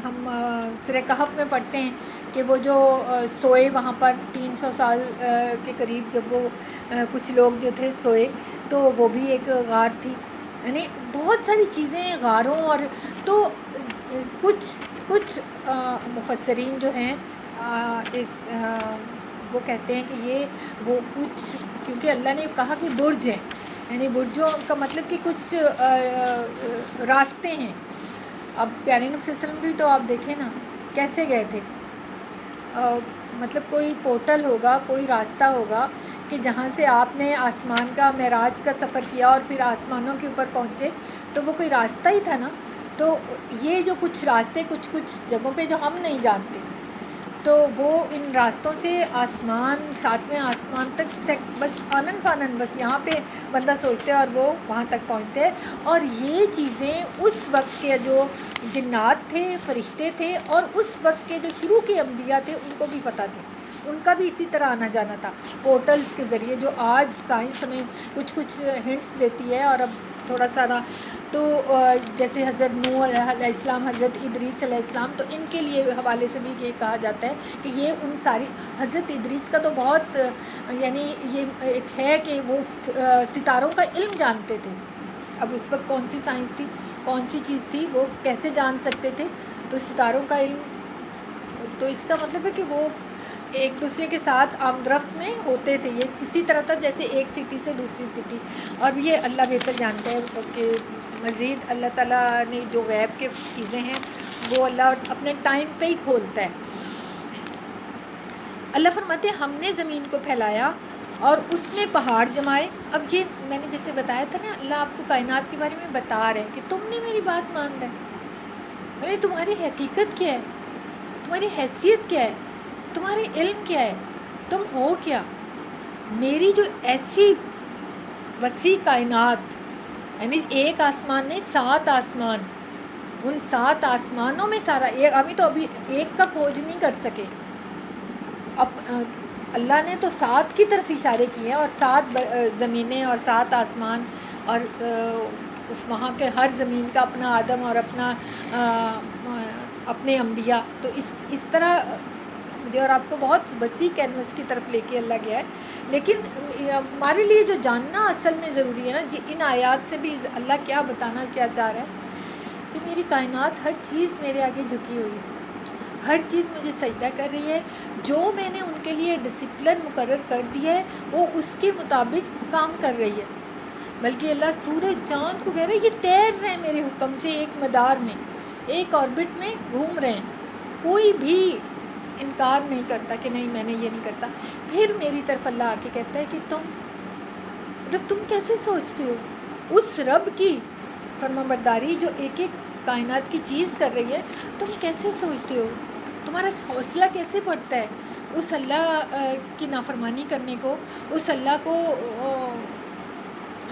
A: ہم سورہ کہف میں پڑھتے ہیں کہ وہ جو سوئے وہاں پر 300 سال کے قریب، جب وہ کچھ لوگ جو تھے سوئے، تو وہ بھی ایک غار تھی، یعنی بہت ساری چیزیں غاروں، اور تو کچھ مفسرین جو ہیں وہ کہتے ہیں کہ یہ وہ کچھ، کیونکہ اللہ نے کہا کہ برج ہیں، یعنی برجوں کا مطلب کہ کچھ راستے ہیں۔ اب پیارے نبی صلی اللہ علیہ وسلم بھی تو آپ دیکھیں نا کیسے گئے تھے، مطلب کوئی پورٹل ہوگا، کوئی راستہ ہوگا کہ جہاں سے آپ نے آسمان کا معراج کا سفر کیا اور پھر آسمانوں کے اوپر پہنچے، تو وہ کوئی راستہ ہی تھا نا۔ تو یہ جو کچھ راستے کچھ جگہوں پہ جو ہم نہیں جانتے، تو وہ ان راستوں سے آسمان، ساتویں آسمان تک بس آنن فانن، بس یہاں پہ بندہ سوچتے ہے اور وہ وہاں تک پہنچتے ہیں۔ اور یہ چیزیں اس وقت کے جو جنات تھے، فرشتے تھے، اور اس وقت کے جو شروع کے انبیاء تھے ان کو بھی پتہ تھے، ان کا بھی اسی طرح آنا جانا تھا پورٹلز کے ذریعے، جو آج سائنس ہمیں کچھ ہنٹس دیتی ہے، اور اب تھوڑا سا نا تو جیسے حضرت نوح علیہ السلام، حضرت ادریس علیہ السلام، تو ان کے لیے حوالے سے بھی یہ کہا جاتا ہے کہ یہ ان ساری، حضرت ادریس کا تو بہت یعنی یہ ایک ہے کہ وہ ستاروں کا علم جانتے تھے. اب اس وقت کون سی سائنس تھی، کون سی چیز تھی، وہ کیسے جان سکتے تھے؟ تو ستاروں کا علم. تو اس کا مطلب ہے کہ وہ ایک دوسرے کے ساتھ آمد رفت میں ہوتے تھے. یہ اسی طرح تھا جیسے ایک سٹی سے دوسری سٹی. اور یہ اللہ بہتر جانتا ہے کہ مزید اللہ تعالیٰ نے جو غیب کے چیزیں ہیں وہ اللہ اپنے ٹائم پہ ہی کھولتا ہے. اللہ فرماتے ہیں ہم نے زمین کو پھیلایا اور اس میں پہاڑ جمائے. اب یہ میں نے جیسے بتایا تھا نا، اللہ آپ کو کائنات کے بارے میں بتا رہے ہیں کہ تم نے میری بات مان رہے. ارے تمہاری حقیقت کیا ہے، تمہاری حیثیت کیا ہے، تمہارے علم کیا ہے، تم ہو کیا؟ میری جو ایسی وسیع کائنات، یعنی ایک آسمان نہیں 7 آسمان، ان 7 آسمانوں میں سارا ہمیں تو ابھی ایک کا کھوج نہیں کر سکے. اب اللہ نے تو 7 کی طرف اشارے کیے ہیں، اور 7 زمینیں اور 7 آسمان، اور اس وہاں کے ہر زمین کا اپنا آدم اور اپنے انبیاء. تو اس طرح مجھے اور آپ کو بہت وسیع کینوس کی طرف لے کے اللہ گیا ہے. لیکن ہمارے لیے جو جاننا اصل میں ضروری ہے نا، ان آیات سے بھی اللہ کیا بتانا کیا چاہ رہا ہے کہ میری کائنات ہر چیز میرے آگے جھکی ہوئی ہے، ہر چیز مجھے سجدہ کر رہی ہے. جو میں نے ان کے لیے ڈسپلن مقرر کر دیا ہے وہ اس کے مطابق کام کر رہی ہے. بلکہ اللہ سورج چاند کو کہہ رہا ہے یہ تیر رہے ہیں میرے حکم سے، ایک مدار میں، ایک آربٹ میں گھوم رہے ہیں. کوئی بھی انکار نہیں کرتا کہ نہیں میں نے یہ نہیں کرتا. پھر میری طرف اللہ آ کے کہتا ہے کہ تم کیسے سوچتے ہو اس رب کی فرما برداری جو ایک ایک کائنات کی چیز کر رہی ہے، تم کیسے سوچتے ہو؟ تمہارا حوصلہ کیسے بڑھتا ہے اس اللہ کی نافرمانی کرنے کو، اس اللہ کو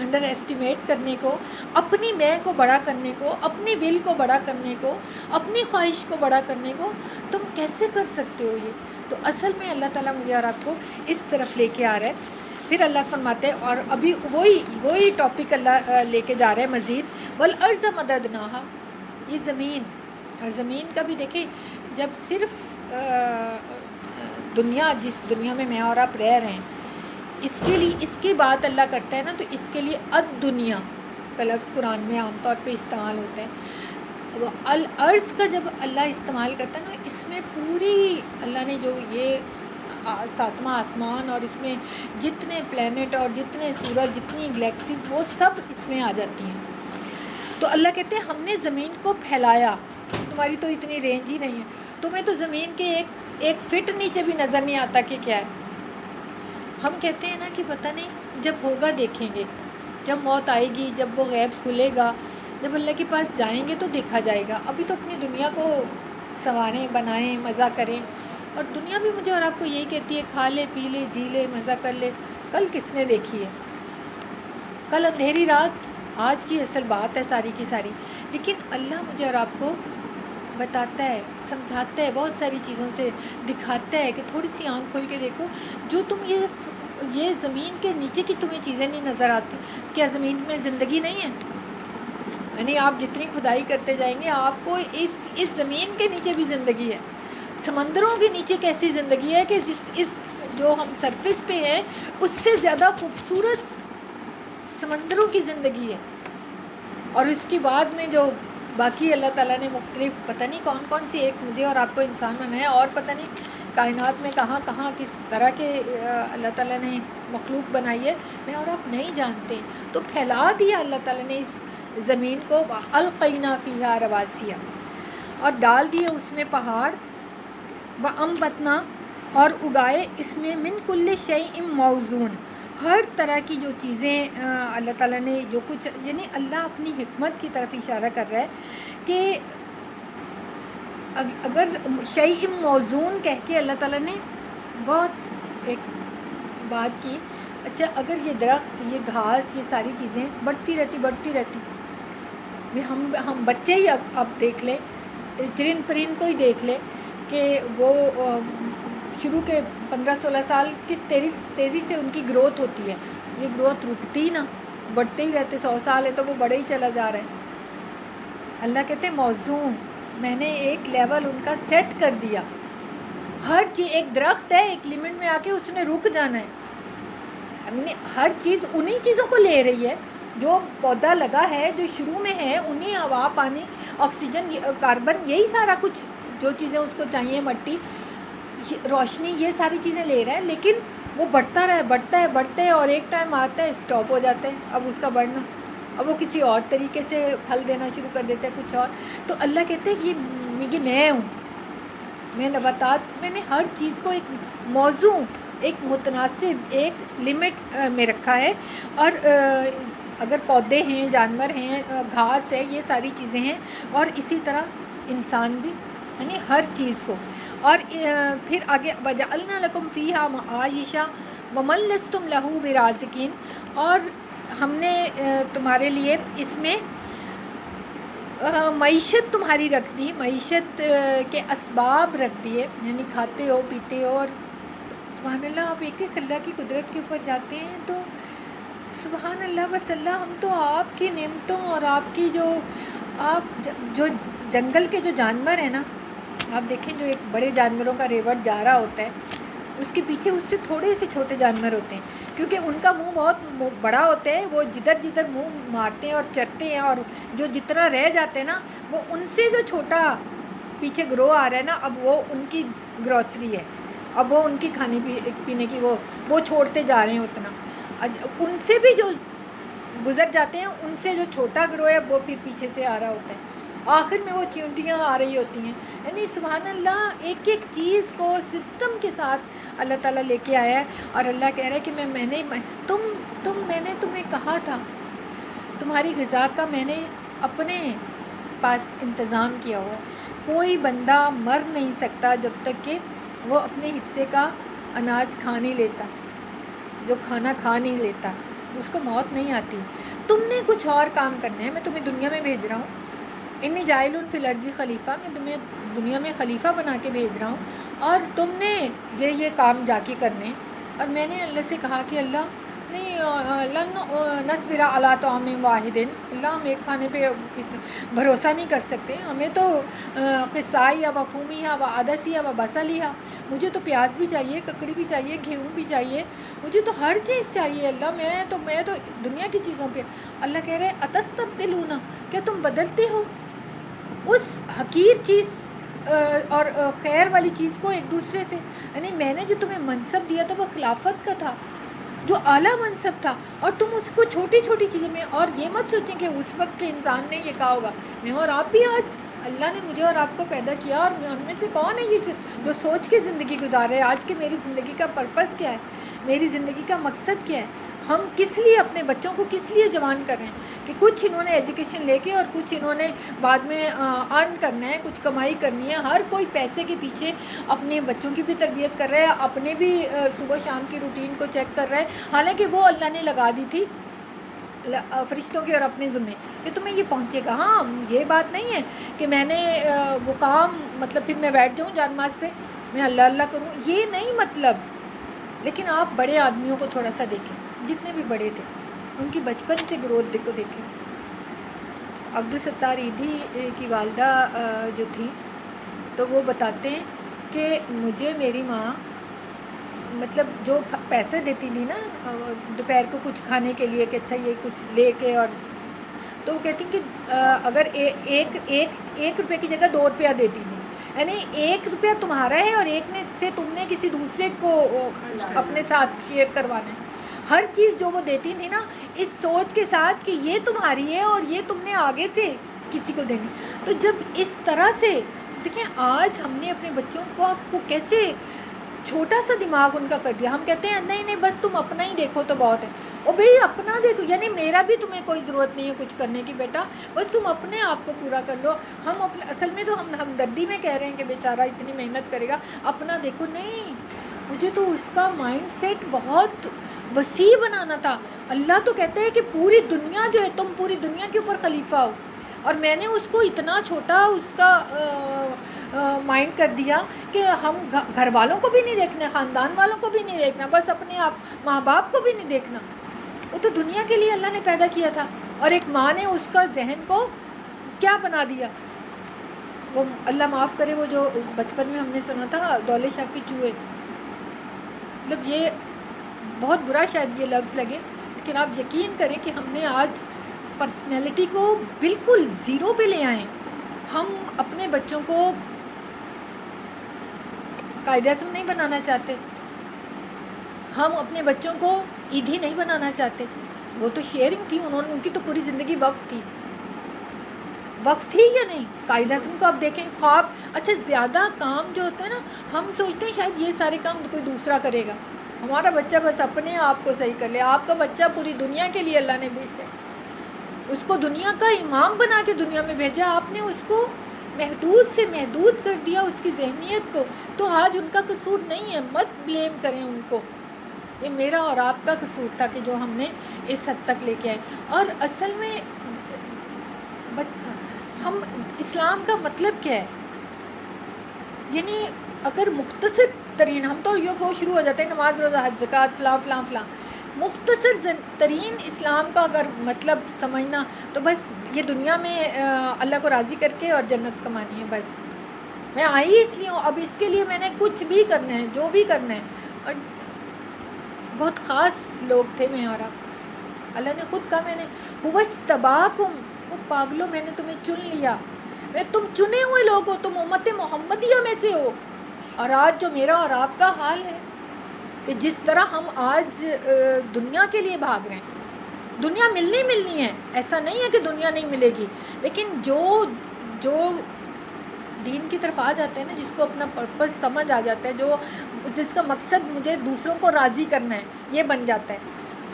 A: انڈر ایسٹیمیٹ کرنے کو، اپنی میں کو بڑا کرنے کو، اپنی ول کو بڑا کرنے کو، اپنی خواہش کو بڑا کرنے کو تم کیسے کر سکتے ہو یہ؟ تو اصل میں اللہ تعالیٰ مجھے اور آپ کو اس طرف لے کے آ رہا ہے. پھر اللہ فرماتے ہیں، اور ابھی وہی ٹاپک اللہ لے کے جا رہا ہے مزید، والارض مددناہا. یہ زمین، اور زمین کا بھی دیکھیں، جب صرف دنیا، جس دنیا میں اور آپ رہ رہے ہیں، اس کے لیے اس کی بات اللہ کرتا ہے نا، تو اس کے لیے الدنیا کا لفظ قرآن میں عام طور پہ استعمال ہوتا ہے. الارض کا جب اللہ استعمال کرتا ہے نا، اس میں پوری اللہ نے جو یہ 7واں آسمان اور اس میں جتنے پلینٹ اور جتنے سورج، جتنی گلیکسیز، وہ سب اس میں آ جاتی ہیں. تو اللہ کہتے ہیں ہم نے زمین کو پھیلایا. تمہاری تو اتنی رینج ہی نہیں ہے، تمہیں تو زمین کے ایک فٹ نیچے بھی نظر نہیں آتا کہ کیا ہے. ہم کہتے ہیں نا کہ پتہ نہیں، جب ہوگا دیکھیں گے، جب موت آئے گی، جب وہ غیب کھلے گا، جب اللہ کے پاس جائیں گے تو دیکھا جائے گا. ابھی تو اپنی دنیا کو سنواریں، بنائیں، مزہ کریں. اور دنیا بھی مجھے اور آپ کو یہی کہتی ہے کھا لے، پی لے، جی لے، مزہ کر لے. کل کس نے دیکھی ہے؟ کل اندھیری رات آج کی اصل بات ہے ساری کی ساری. لیکن اللہ مجھے اور آپ کو بتاتا ہے، سمجھاتا ہے، بہت ساری چیزوں سے دکھاتا ہے کہ تھوڑی سی آنکھ کھول کے دیکھو. جو تم یہ زمین کے نیچے کی تمہیں چیزیں نہیں نظر آتی، کیا زمین میں زندگی نہیں ہے؟ یعنی آپ جتنی کھدائی کرتے جائیں گے آپ کو اس زمین کے نیچے بھی زندگی ہے. سمندروں کے نیچے کیسی زندگی ہے کہ اس جو ہم سرفیس پہ ہیں اس سے زیادہ خوبصورت سمندروں کی زندگی ہے. اور اس کے بعد میں جو باقی اللہ تعالیٰ نے مختلف پتہ نہیں کون کون سی ایک مجھے اور آپ کو انسان بنایا، اور پتہ نہیں کائنات میں کہاں کہاں کس طرح کے اللہ تعالیٰ نے مخلوق بنائی ہے، میں اور آپ نہیں جانتے. تو پھیلا دیا اللہ تعالیٰ نے اس زمین کو، القینا فیہا رواسیا، اور ڈال دیے اس میں پہاڑ، وانبتنا، اور اگائے اس میں من کل شیء موزون، ہر طرح کی جو چیزیں اللہ تعالیٰ نے جو کچھ، یعنی اللہ اپنی حکمت کی طرف اشارہ کر رہا ہے کہ اگر شیء موزون کہہ کے اللہ تعالیٰ نے بہت ایک بات کی. اچھا اگر یہ درخت، یہ گھاس، یہ ساری چیزیں بڑھتی رہتی، ہم بچے ہی اب دیکھ لیں، چرند پرند کو ہی دیکھ لیں کہ وہ شروع کے 15-16 سال کس تیزی سے ان کی گروتھ ہوتی ہے، یہ گروتھ رکتی نا، بڑھتے ہی رہتے. 100 سال ہے تو وہ بڑھے ہی چلا جا رہا ہے. اللہ کہتے ہیں موزوں، میں نے ایک لیول ان کا سیٹ کر دیا. ہر چیز، ایک درخت ہے ایک لمٹ میں آ کے اس نے رک جانا ہے. ہر چیز انہی چیزوں کو لے رہی ہے. جو پودا لگا ہے، جو شروع میں ہے، انہی ہوا، پانی، آکسیجن، کاربن، یہی سارا کچھ جو چیزیں اس کو چاہیے، مٹی، روشنی، یہ ساری چیزیں لے رہا ہے. لیکن وہ بڑھتا ہے اور ایک ٹائم آتا ہے اسٹاپ ہو جاتا ہے اب اس کا بڑھنا. اب وہ کسی اور طریقے سے پھل دینا شروع کر دیتا ہے، کچھ اور. تو اللہ کہتے ہیں یہ میں ہوں، میں نباتات، میں نے ہر چیز کو ایک موضوع، ایک متناسب، ایک لمٹ میں رکھا ہے. اور اگر پودے ہیں، جانور ہیں، گھاس ہے، یہ ساری چیزیں ہیں. اور اسی طرح انسان بھی، یعنی ہر چیز کو. اور پھر آگے وَجَعَلْنَا لَكُمْ فِيهَا مَعَائِشَ وَمَن لَّسْتُمْ لَهُ بِرَازِقِينَ، اور ہم نے تمہارے لیے اس میں معیشت تمہاری رکھ دی، معیشت کے اسباب رکھ دیے، یعنی کھاتے ہو، پیتے ہو. اور سبحان اللہ، آپ ایک ایک اللہ کی قدرت کے اوپر جاتے ہیں تو سبحان اللہ، بس اللہ، ہم تو آپ کی نعمتوں اور آپ کی آپ جو جنگل کے جو جانور ہیں نا، آپ دیکھیں جو ایک بڑے جانوروں کا ریوٹ جا رہا ہوتا ہے، اس کے پیچھے اس سے تھوڑے سے چھوٹے جانور ہوتے ہیں، کیونکہ ان کا منہ بہت بڑا ہوتا ہے. وہ جدھر منہ مارتے ہیں اور چرتے ہیں، اور جو جتنا رہ جاتے ہیں نا، وہ ان سے جو چھوٹا پیچھے گرو آ رہا ہے نا، اب وہ ان کی گروسری ہے، اب وہ ان کی کھانے پینے کی وہ چھوڑتے جا رہے ہیں اتنا. ان سے بھی جو گزر جاتے ہیں، ان سے جو چھوٹا گرو ہے وہ پھر پیچھے سے آ رہا ہوتا ہے. آخر میں وہ چیونٹیاں آ رہی ہوتی ہیں. یعنی سبحان اللہ، ایک ایک چیز کو سسٹم کے ساتھ اللہ تعالیٰ لے کے آیا ہے. اور اللہ کہہ رہا ہے کہ میں نے تمہیں کہا تھا، تمہاری غذا کا میں نے اپنے پاس انتظام کیا ہوا. کوئی بندہ مر نہیں سکتا جب تک کہ وہ اپنے حصے کا اناج کھا نہیں لیتا، جو کھانا کھا نہیں لیتا اس کو موت نہیں آتی. تم نے کچھ اور کام کرنے ہیں، میں تمہیں دنیا میں بھیج رہا ہوں. انی جاعل فی الارض خلیفہ، میں تمہیں دنیا میں خلیفہ بنا کے بھیج رہا ہوں، اور تم نے یہ کام جا کے کرنے. اور میں نے اللہ سے کہا کہ اللہ نہیں، لن نصبر علی طعام واحد، اللہ ہم ایک کھانے پہ بھروسہ نہیں کر سکتے. ہمیں تو قصائی و فومی و عدسی و بصلی، مجھے تو پیاز بھی چاہیے، ککڑی بھی چاہیے، گیہوں بھی چاہیے، مجھے تو ہر چیز چاہیے. اللہ میں تو دنیا کی چیزوں پہ. اللہ کہہ رہے اتستبدلون، کیا تم بدلتے ہو اس حقیر چیز اور خیر والی چیز کو ایک دوسرے سے. یعنی میں نے جو تمہیں منصب دیا تھا وہ خلافت کا تھا، جو اعلیٰ منصب تھا، اور تم اس کو چھوٹی چھوٹی چیزوں میں. اور یہ مت سوچیں کہ اس وقت کے انسان نے یہ کہا ہوگا. میں اور آپ بھی آج اللہ نے مجھے اور آپ کو پیدا کیا، اور ہم میں سے کون ہے یہ جو سوچ کے زندگی گزار رہے ہیں آج کہ میری زندگی کا پرپس کیا ہے، میری زندگی کا مقصد کیا ہے، ہم کس لیے اپنے بچوں کو کس لیے جوان کر رہے ہیں. کہ کچھ انہوں نے ایجوکیشن لے کے اور کچھ انہوں نے بعد میں ارن کرنا ہے، کچھ کمائی کرنی ہے. ہر کوئی پیسے کے پیچھے اپنے بچوں کی بھی تربیت کر رہا ہے، اپنے بھی صبح شام کی روٹین کو چیک کر رہا ہے. حالانکہ وہ اللہ نے لگا دی تھی فرشتوں کے اور اپنے ذمے کہ تمہیں یہ پہنچے گا. ہاں، یہ بات نہیں ہے کہ میں نے وہ کام مطلب پھر میں بیٹھ جاؤں جانماز پہ میں اللہ اللہ کروں، یہ نہیں مطلب. لیکن آپ بڑے آدمیوں کو تھوڑا سا دیکھیں، جتنے بھی بڑے تھے ان کی بچپن سے گروتھ کو دیکھیں. عبدالستار ایدھی کی والدہ جو تھی تو وہ بتاتے ہیں کہ مجھے میری ماں مطلب جو پیسے دیتی تھی نا دوپہر کو کچھ کھانے کے لیے کہ اچھا یہ کچھ لے کے، اور تو وہ کہتی کہ اگر ایک روپے کی جگہ 2 روپیہ دیتی تھی، یعنی 1 روپیہ تمہارا ہے اور ایک سے تم نے کسی دوسرے کو اپنے ساتھ شیئر کروانا ہے. ہر چیز جو وہ دیتی تھی نا اس سوچ کے ساتھ کہ یہ تمہاری ہے اور یہ تم نے آگے سے کسی کو دینی. تو جب اس طرح سے دیکھیں آج ہم نے اپنے بچوں کو کیسے چھوٹا سا دماغ ان کا کر دیا. ہم کہتے ہیں نہیں بس تم اپنا ہی دیکھو تو بہت ہے. اور بھئی اپنا دیکھو، یعنی میرا بھی تمہیں کوئی ضرورت نہیں ہے کچھ کرنے کی بیٹا، بس تم اپنے آپ کو پورا کر لو. ہم اصل میں تو ہم ہمدردی میں کہہ رہے ہیں کہ بیچارہ اتنی محنت کرے گا، اپنا دیکھو. نہیں، مجھے تو اس کا مائنڈ سیٹ بہت وسیع بنانا تھا. اللہ تو کہتے ہیں کہ پوری دنیا جو ہے، تم پوری دنیا کے اوپر خلیفہ ہو. اور میں نے اس کو اتنا چھوٹا اس کا مائنڈ کر دیا کہ ہم گھر والوں کو بھی نہیں دیکھنا، خاندان والوں کو بھی نہیں دیکھنا، بس اپنے آپ ماں باپ کو بھی نہیں دیکھنا. وہ تو دنیا کے لیے اللہ نے پیدا کیا تھا، اور ایک ماں نے اس کا ذہن کو کیا بنا دیا. وہ اللہ معاف کرے، وہ جو بچپن میں ہم نے سنا تھا دولے شاہ کے چوہے، مطلب یہ بہت برا شاید یہ لفظ لگے، لیکن آپ یقین کریں کہ ہم نے آج پرسنالٹی کو بالکل زیرو پہ لے آئے. ہم اپنے بچوں کو قائد اعظم نہیں بنانا چاہتے، ہم اپنے بچوں کو ایدھی نہیں بنانا چاہتے. وہ تو شیئرنگ تھی، ان کی تو پوری زندگی وقف تھی یا نہیں. قائد اعظم کو آپ دیکھیں خواب، اچھا زیادہ کام جو ہوتا ہے نا، ہم سوچتے ہیں شاید یہ سارے کام کوئی دوسرا کرے گا. ہمارا بچہ بس اپنے آپ کو صحیح کر لے. آپ کا بچہ پوری دنیا کے لیے اللہ نے بھیجا، اس کو دنیا کا امام بنا کے دنیا میں بھیجا. آپ نے اس کو محدود سے محدود کر دیا، اس کی ذہنیت کو. تو آج ان کا قصور نہیں ہے، مت بلیم کریں ان کو. یہ میرا اور آپ کا قصور تھا کہ جو ہم نے اس حد تک لے کے آئے. اور اصل میں ہم اسلام کا مطلب کیا ہے؟ یعنی اگر مختصر ترین، ہم تو یہ وہ شروع ہو جاتے ہیں نماز روزہ حج زکوٰۃ فلاں فلاں فلاں. مختصر ترین اسلام کا اگر مطلب سمجھنا تو بس یہ دنیا میں اللہ کو راضی کر کے اور جنت کمانی ہے. بس میں آئی اس لیے ہوں، اب اس کے لیے میں نے کچھ بھی کرنا ہے، جو بھی کرنا ہے. اور بہت خاص لوگ تھے میں اور آپ. اللہ نے خود کہا میں نے وَاجْتَبَاكُمْ، وہ پاگلوں میں نے تمہیں چن لیا. تم چنے ہوئے لوگ ہو، تم امت محمدیہ میں سے ہو. اور آج جو میرا اور آپ کا حال ہے کہ جس طرح ہم آج دنیا کے لیے بھاگ رہے ہیں، دنیا ملنی ہے، ایسا نہیں ہے کہ دنیا نہیں ملے گی، لیکن جو دین کی طرف آ جاتے ہیں نا، جس کو اپنا پرپس سمجھ آ جاتا ہے، جس کا مقصد مجھے دوسروں کو راضی کرنا ہے، یہ بن جاتا ہے.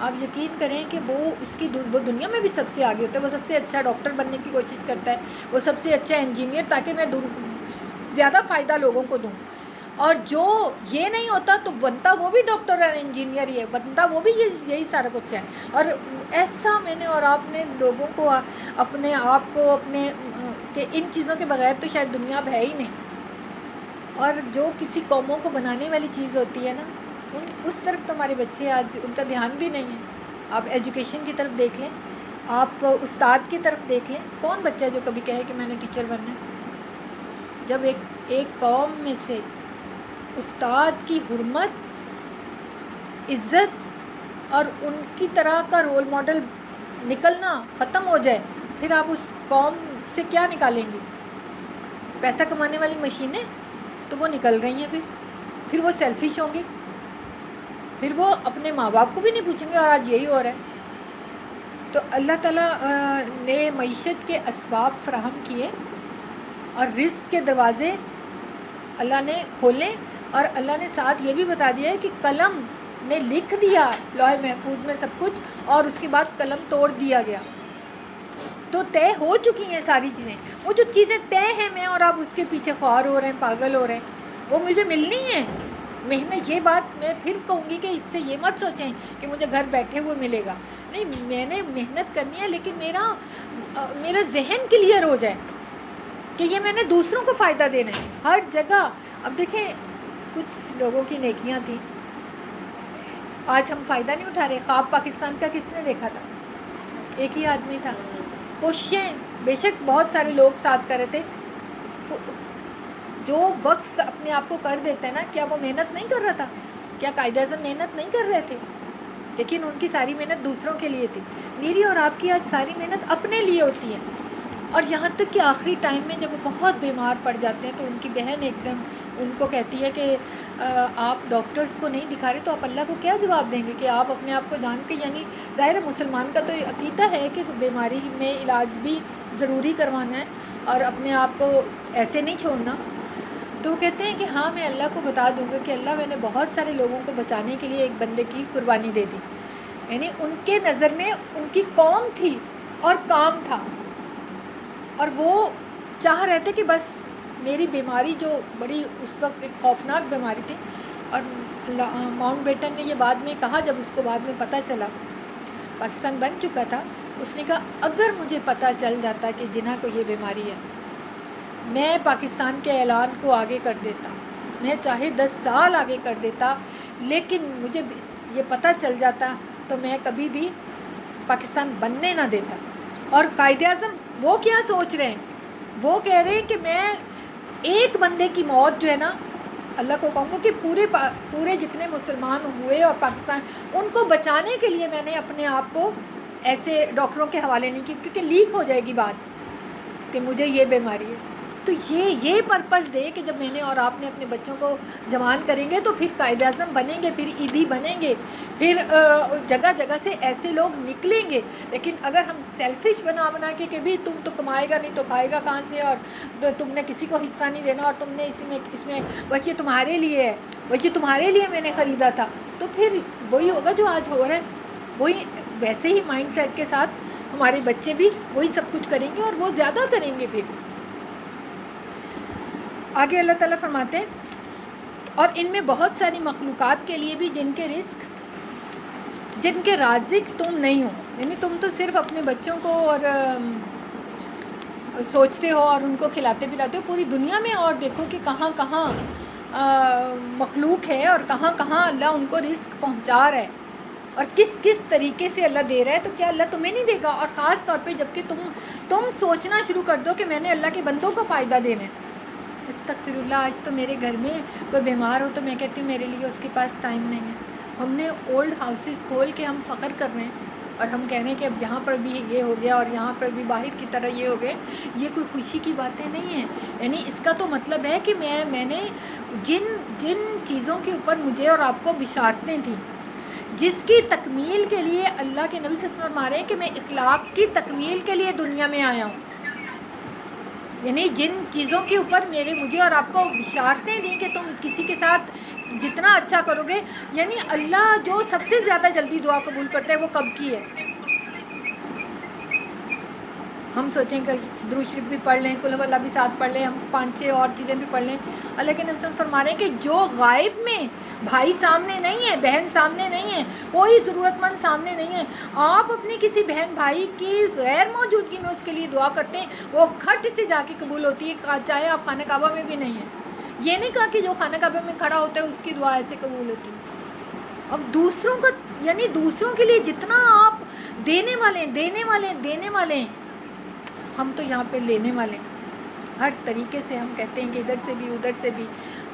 A: آپ یقین کریں کہ وہ دنیا میں بھی سب سے آگے ہوتا ہے. وہ سب سے اچھا ڈاکٹر بننے کی کوشش کرتا ہے، وہ سب سے اچھا انجینئر، تاکہ میں زیادہ فائدہ لوگوں کو دوں. اور جو یہ نہیں ہوتا تو بنتا وہ بھی ڈاکٹر اور انجینئر ہی ہے، بنتا وہ بھی یہی سارا کچھ ہے. اور ایسا میں نے اور آپ نے لوگوں کو، اپنے آپ کو، کہ ان چیزوں کے بغیر تو شاید دنیا اب ہے ہی نہیں. اور جو کسی قوموں کو بنانے والی چیز ہوتی ہے نا، اس طرف تو ہمارے بچے آج ان کا دھیان بھی نہیں ہے. آپ ایجوکیشن کی طرف دیکھ لیں، آپ استاد کی طرف دیکھ لیں. کون بچہ جو کبھی کہے کہ میں نے ٹیچر بننا ہے؟ جب ایک قوم میں سے استاد کی حرمت، عزت اور ان کی طرح کا رول ماڈل نکلنا ختم ہو جائے، پھر آپ اس قوم سے کیا نکالیں گی؟ پیسہ کمانے والی مشینیں تو وہ نکل رہی ہیں. پھر وہ سیلفش ہوں گے، پھر وہ اپنے ماں باپ کو بھی نہیں پوچھیں گے. اور آج یہی ہو رہا ہے. تو اللہ تعالیٰ نے معیشت کے اسباب فراہم کیے اور رزق کے دروازے اللہ نے کھولے. اور اللہ نے ساتھ یہ بھی بتا دیا ہے کہ قلم نے لکھ دیا لوح محفوظ میں سب کچھ، اور اس کے بعد قلم توڑ دیا گیا. تو طے ہو چکی ہیں ساری چیزیں. وہ جو چیزیں طے ہیں، میں اور آپ اس کے پیچھے خوار ہو رہے ہیں، پاگل ہو رہے ہیں. وہ مجھے ملنی ہے. محنت، یہ بات میں پھر کہوں گی کہ اس سے یہ مت سوچیں کہ مجھے گھر بیٹھے ہوئے ملے گا. نہیں، میں نے محنت کرنی ہے، لیکن میرا ذہن کلیئر ہو جائے کہ یہ میں نے دوسروں کو فائدہ دینا ہے ہر جگہ. اب دیکھیں، کچھ لوگوں کی نیکیاں تھیں، آج ہم فائدہ نہیں اٹھا رہے. خواب پاکستان کا کس نے دیکھا تھا؟ ایک ہی آدمی تھا. کوششیں بے شک بہت سارے لوگ ساتھ کر رہے تھے. جو وقف اپنے آپ کو کر دیتا ہے نا، کیا وہ محنت نہیں کر رہا تھا؟ کیا قائد اعظم محنت نہیں کر رہے تھے؟ لیکن ان کی ساری محنت دوسروں کے لیے تھی. میری اور آپ کی آج ساری محنت اپنے لیے ہوتی ہے. اور یہاں تک کہ آخری ٹائم میں جب وہ بہت بیمار پڑ جاتے ہیں تو ان کی بہن ایک دم ان کو کہتی ہے کہ آپ ڈاکٹرز کو نہیں دکھا رہے تو آپ اللہ کو کیا جواب دیں گے کہ آپ اپنے آپ کو جان کے، یعنی ظاہر مسلمان کا تو عقیدہ ہے کہ بیماری میں علاج بھی ضروری کروانا ہے اور اپنے آپ کو ایسے نہیں چھوڑنا. تو وہ کہتے ہیں کہ ہاں، میں اللہ کو بتا دوں گا کہ اللہ، میں نے بہت سارے لوگوں کو بچانے کے لیے ایک بندے کی قربانی دے دی. یعنی ان کے نظر میں ان کی قوم تھی اور کام تھا، اور وہ چاہ رہے تھے کہ بس میری بیماری جو بڑی اس وقت ایک خوفناک بیماری تھی. اور ماؤنٹ بیٹن نے یہ بعد میں کہا، جب اس کو بعد میں پتہ چلا، پاکستان بن چکا تھا، اس نے کہا اگر مجھے پتہ چل جاتا کہ جناح کو یہ بیماری ہے، میں پاکستان کے اعلان کو آگے کر دیتا، میں چاہے 10 سال آگے کر دیتا، لیکن مجھے یہ پتہ چل جاتا تو میں کبھی بھی پاکستان بننے نہ دیتا۔ اور قائد اعظم وہ کیا سوچ رہے ہیں، وہ کہہ رہے ہیں کہ میں ایک بندے کی موت جو ہے نا، اللہ کو کہوں گا کہ پورے جتنے مسلمان ہوئے اور پاکستان، ان کو بچانے کے لیے میں نے اپنے آپ کو ایسے ڈاکٹروں کے حوالے نہیں کی، کیونکہ لیک ہو جائے گی بات کہ مجھے یہ بیماری ہے۔ تو یہ پرپس دے کہ جب میں نے اور آپ نے اپنے بچوں کو جوان کریں گے تو پھر قائد اعظم بنیں گے، پھر عیدی بنیں گے، پھر جگہ جگہ سے ایسے لوگ نکلیں گے۔ لیکن اگر ہم سیلفش بنا کے کہ بھی تم تو کمائے گا نہیں تو کھائے گا کہاں سے، اور تم نے کسی کو حصہ نہیں دینا، اور تم نے اس میں بس یہ تمہارے لیے ہے، بس یہ تمہارے لیے میں نے خریدا تھا، تو پھر وہی ہوگا جو آج ہو رہا ہے۔ وہی ویسے ہی مائنڈ سیٹ کے ساتھ ہمارے بچے بھی وہی سب کچھ کریں گے، اور وہ زیادہ کریں گے۔ پھر آگے اللہ تعالیٰ فرماتے ہیں اور ان میں بہت ساری مخلوقات کے لیے بھی جن کے رازق تم نہیں ہو، یعنی تم تو صرف اپنے بچوں کو اور سوچتے ہو اور ان کو کھلاتے پلاتے ہو، پوری دنیا میں اور دیکھو کہ کہاں کہاں مخلوق ہے اور کہاں کہاں اللہ ان کو رزق پہنچا رہا ہے، اور کس کس طریقے سے اللہ دے رہا ہے۔ تو کیا اللہ تمہیں نہیں دے گا؟ اور خاص طور پہ جب کہ تم سوچنا شروع کر دو کہ میں نے اللہ کے بندوں کو فائدہ دینا ہے۔ استغفر اللہ، آج تو میرے گھر میں کوئی بیمار ہو تو میں کہتی ہوں میرے لیے اس کے پاس ٹائم نہیں ہے۔ ہم نے اولڈ ہاؤسز کھول کے ہم فخر کر رہے ہیں اور ہم کہہ رہے ہیں کہ اب یہاں پر بھی یہ ہو گیا اور یہاں پر بھی باہر کی طرح یہ ہو گئے۔ یہ کوئی خوشی کی باتیں نہیں ہیں، یعنی اس کا تو مطلب ہے کہ میں نے جن چیزوں کے اوپر مجھے اور آپ کو بشارتیں تھیں، جس کی تکمیل کے لیے اللہ کے نبی صلی اللہ علیہ وسلم فرما رہے ہیں کہ میں اخلاق کی تکمیل کے لیے دنیا میں آیا ہوں، یعنی جن چیزوں کے اوپر مجھے اور آپ کو بشارتیں دیں کہ تم کسی کے ساتھ جتنا اچھا کرو گے، یعنی اللہ جو سب سے زیادہ جلدی دعا قبول کرتا ہے وہ کب کی ہے؟ ہم سوچیں کہ درود شریف بھی پڑھ لیں، قل اللہ بھی ساتھ پڑھ لیں، ہم 5-6 اور چیزیں بھی پڑھ لیں۔ اللہ کے نبی صلی اللہ علیہ وسلم فرما رہے ہیں کہ جو غائب میں بھائی سامنے نہیں ہے، بہن سامنے نہیں ہے، کوئی ضرورت مند سامنے نہیں ہے، آپ اپنی کسی بہن بھائی کی غیر موجودگی میں اس کے لیے دعا کرتے ہیں، وہ کھٹ سے جا کے قبول ہوتی ہے، چاہے آپ خانہ کعبہ میں بھی نہیں ہیں۔ یہ نہیں کہا کہ جو خانہ کعبہ میں کھڑا ہوتا ہے اس کی دعا ایسے قبول ہوتی ہے۔ اب دوسروں کا، یعنی دوسروں کے لیے جتنا آپ دینے والے ہیں، ہم تو یہاں پہ لینے والے ہیں۔ ہر طریقے سے ہم کہتے ہیں کہ ادھر سے بھی ادھر سے بھی،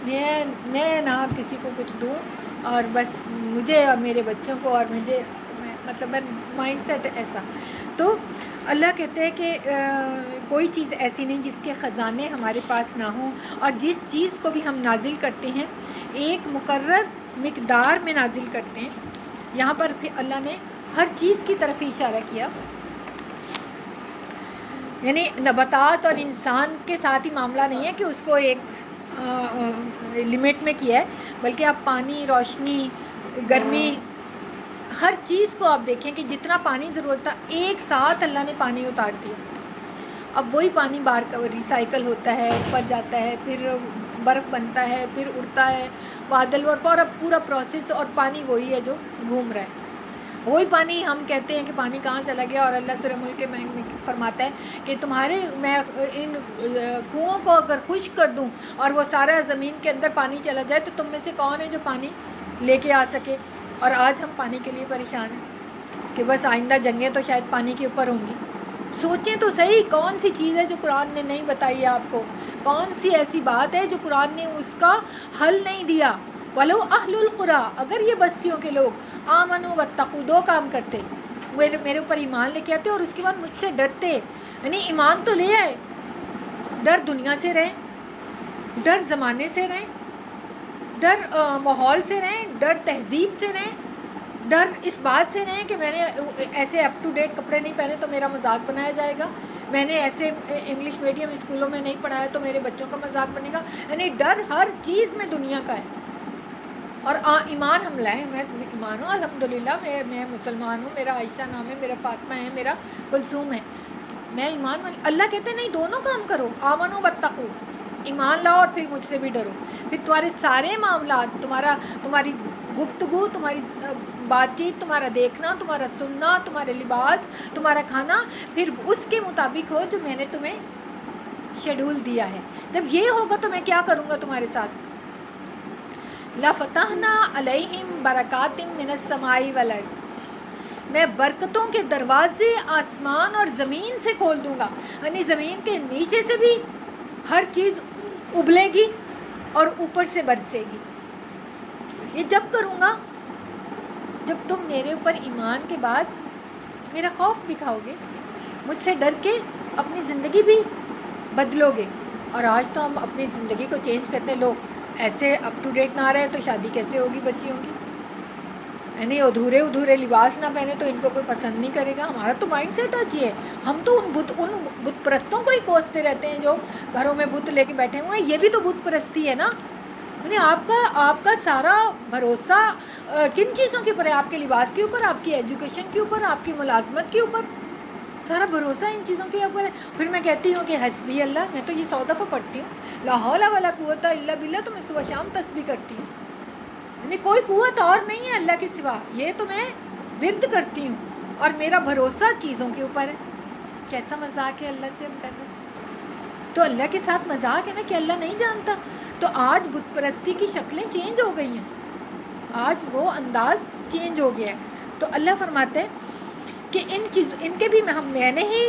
A: میں نہ کسی کو کچھ دوں، اور بس مجھے اور میرے بچوں کو، اور مطلب مائنڈ سیٹ ایسا۔ تو اللہ کہتے ہیں کہ کوئی چیز ایسی نہیں جس کے خزانے ہمارے پاس نہ ہوں، اور جس چیز کو بھی ہم نازل کرتے ہیں ایک مقرر مقدار میں نازل کرتے ہیں۔ یہاں پر پھر اللہ نے ہر چیز کی طرف اشارہ کیا، یعنی نباتات اور انسان کے ساتھ ہی معاملہ نہیں ہے کہ اس کو ایک لمٹ میں کیا ہے، بلکہ آپ پانی، روشنی، گرمی، ہر چیز کو آپ دیکھیں کہ جتنا پانی ضرورت تھا ایک ساتھ اللہ نے پانی اتار دیا۔ اب وہی پانی بار ریسائیکل ہوتا ہے، اوپر جاتا ہے، پھر برف بنتا ہے، پھر اڑتا ہے بادل، اور اب پورا پروسیس، اور پانی وہی ہے جو گھوم رہا ہے۔ وہی پانی ہم کہتے ہیں کہ پانی کہاں چلا گیا، اور اللہ سورہ ملک میں فرماتا ہے کہ میں ان کنوؤں کو اگر خشک کر دوں اور وہ سارا زمین کے اندر پانی چلا جائے تو تم میں سے کون ہے جو پانی لے کے آ سکے؟ اور آج ہم پانی کے لیے پریشان ہیں کہ بس آئندہ جنگیں تو شاید پانی کے اوپر ہوں گی۔ سوچیں تو صحیح، کون سی چیز ہے جو قرآن نے نہیں بتائی ہے آپ کو؟ کون سی ایسی بات ہے جو قرآن نے اس کا حل نہیں دیا؟ وَلَوْ أَهْلُ الْقُرَىٰ، اگر یہ بستیوں کے لوگ آمنوا واتقوا، 2 کام کرتے، میرے اوپر ایمان لے کے آتے اور اس کے بعد مجھ سے ڈرتے، یعنی ایمان تو لے آئے، ڈر دنیا سے رہیں، ڈر زمانے سے رہیں، ڈر ماحول سے رہیں، ڈر تہذیب سے رہیں، ڈر اس بات سے رہیں کہ میں نے ایسے اپ ٹو ڈیٹ کپڑے نہیں پہنے تو میرا مذاق بنایا جائے گا، میں نے ایسے انگلش میڈیم اسکولوں میں نہیں پڑھایا تو میرے بچوں کا مذاق بنے گا، یعنی ڈر ہر چیز میں دنیا کا ہے۔ اور ایمان ہم لائیں، میں ایمان ہوں الحمدللہ، میں مسلمان ہوں، میرا عائشہ نام ہے، میرا فاطمہ ہے، میرا کلثوم ہے، میں ایمان اللہ کہتے ہیں نہیں، دونوں کام کرو، آمنو واتقو، ایمان لاؤ اور پھر مجھ سے بھی ڈرو. پھر تمہارے سارے معاملات، تمہاری گفتگو، تمہاری بات چیت، تمہارا دیکھنا، تمہارا سننا، تمہارے لباس، تمہارا کھانا پھر اس کے مطابق ہو جو میں نے تمہیں شیڈول دیا ہے. جب یہ ہوگا تو میں کیا کروں گا تمہارے ساتھ؟ لَفَتَحْنَا عَلَيْهِمْ بَرَكَاتٍ مِّنَ السَّمَاءِ وَالْأَرْضِ، میں برکتوں کے دروازے آسمان اور زمین سے کھول دوں گا. یعنی زمین کے نیچے سے بھی ہر چیز ابلے گی اور اوپر سے برسے گی. یہ جب کروں گا جب تم میرے اوپر ایمان کے بعد میرا خوف بھی کھاؤ گے، مجھ سے ڈر کے اپنی زندگی بھی بدلو گے. اور آج تو ہم اپنی زندگی کو چینج کرتے لوگ ایسے اپ ٹو ڈیٹ نہ رہے تو شادی کیسے ہوگی بچیوں کی؟ یعنی ادھورے لباس نہ پہنے تو ان کو کوئی پسند نہیں کرے گا. ہمارا تو مائنڈ سیٹ آج یہ ہے. ہم تو ان بت پرستوں کو ہی کوستے رہتے ہیں جو گھروں میں بت لے کے بیٹھے ہوئے ہیں. یہ بھی تو بت پرستی ہے نا. یعنی آپ کا سارا بھروسہ کن چیزوں کے اوپر ہے؟ آپ کے لباس کے اوپر، آپ کی ایجوکیشن کے اوپر، آپ کی ملازمت کے اوپر. سارا بھروسہ ان چیزوں کے اوپر ہے. پھر میں کہتی ہوں کہ حسبی اللہ، میں تو یہ 100 دفعہ پڑھتی ہوں، لا حول ولا قوت الا باللہ، تو میں صبح شام تسبیح کرتی ہوں. یعنی کوئی قوت اور نہیں ہے اللہ کے سوا، یہ تو میں ورد کرتی ہوں اور میرا بھروسہ چیزوں کے اوپر ہے. کیسا مذاق ہے اللہ سے ہم کر رہے ہیں؟ تو اللہ کے ساتھ مذاق ہے نا کہ اللہ نہیں جانتا. تو آج بت پرستی کی شکلیں چینج ہو گئی ہیں، آج وہ انداز چینج ہو گیا ہے. تو اللہ فرماتے ہیں کہ ان کے بھی میں نے ہی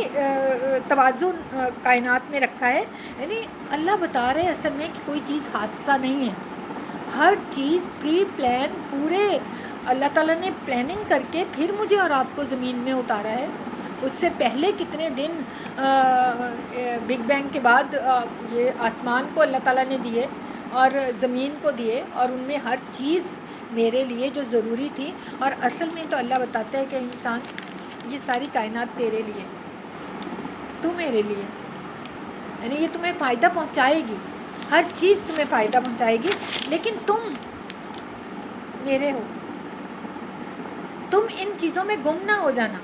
A: توازن کائنات میں رکھا ہے. یعنی اللہ بتا رہے اصل میں کہ کوئی چیز حادثہ نہیں ہے. ہر چیز پری پلان، پورے اللہ تعالیٰ نے پلاننگ کر کے پھر مجھے اور آپ کو زمین میں اتارا ہے. اس سے پہلے کتنے دن بگ بینگ کے بعد یہ آسمان کو اللہ تعالیٰ نے دیے اور زمین کو دیے، اور ان میں ہر چیز میرے لیے جو ضروری تھی. اور اصل میں تو اللہ بتاتا ہے کہ انسان، یہ ساری کائنات تیرے لیے، تو میرے لیے، یعنی یہ تمہیں فائدہ پہنچائے گی، ہر چیز تمہیں فائدہ پہنچائے گی، لیکن تم میرے ہو. تم ان چیزوں میں گم نہ ہو جانا.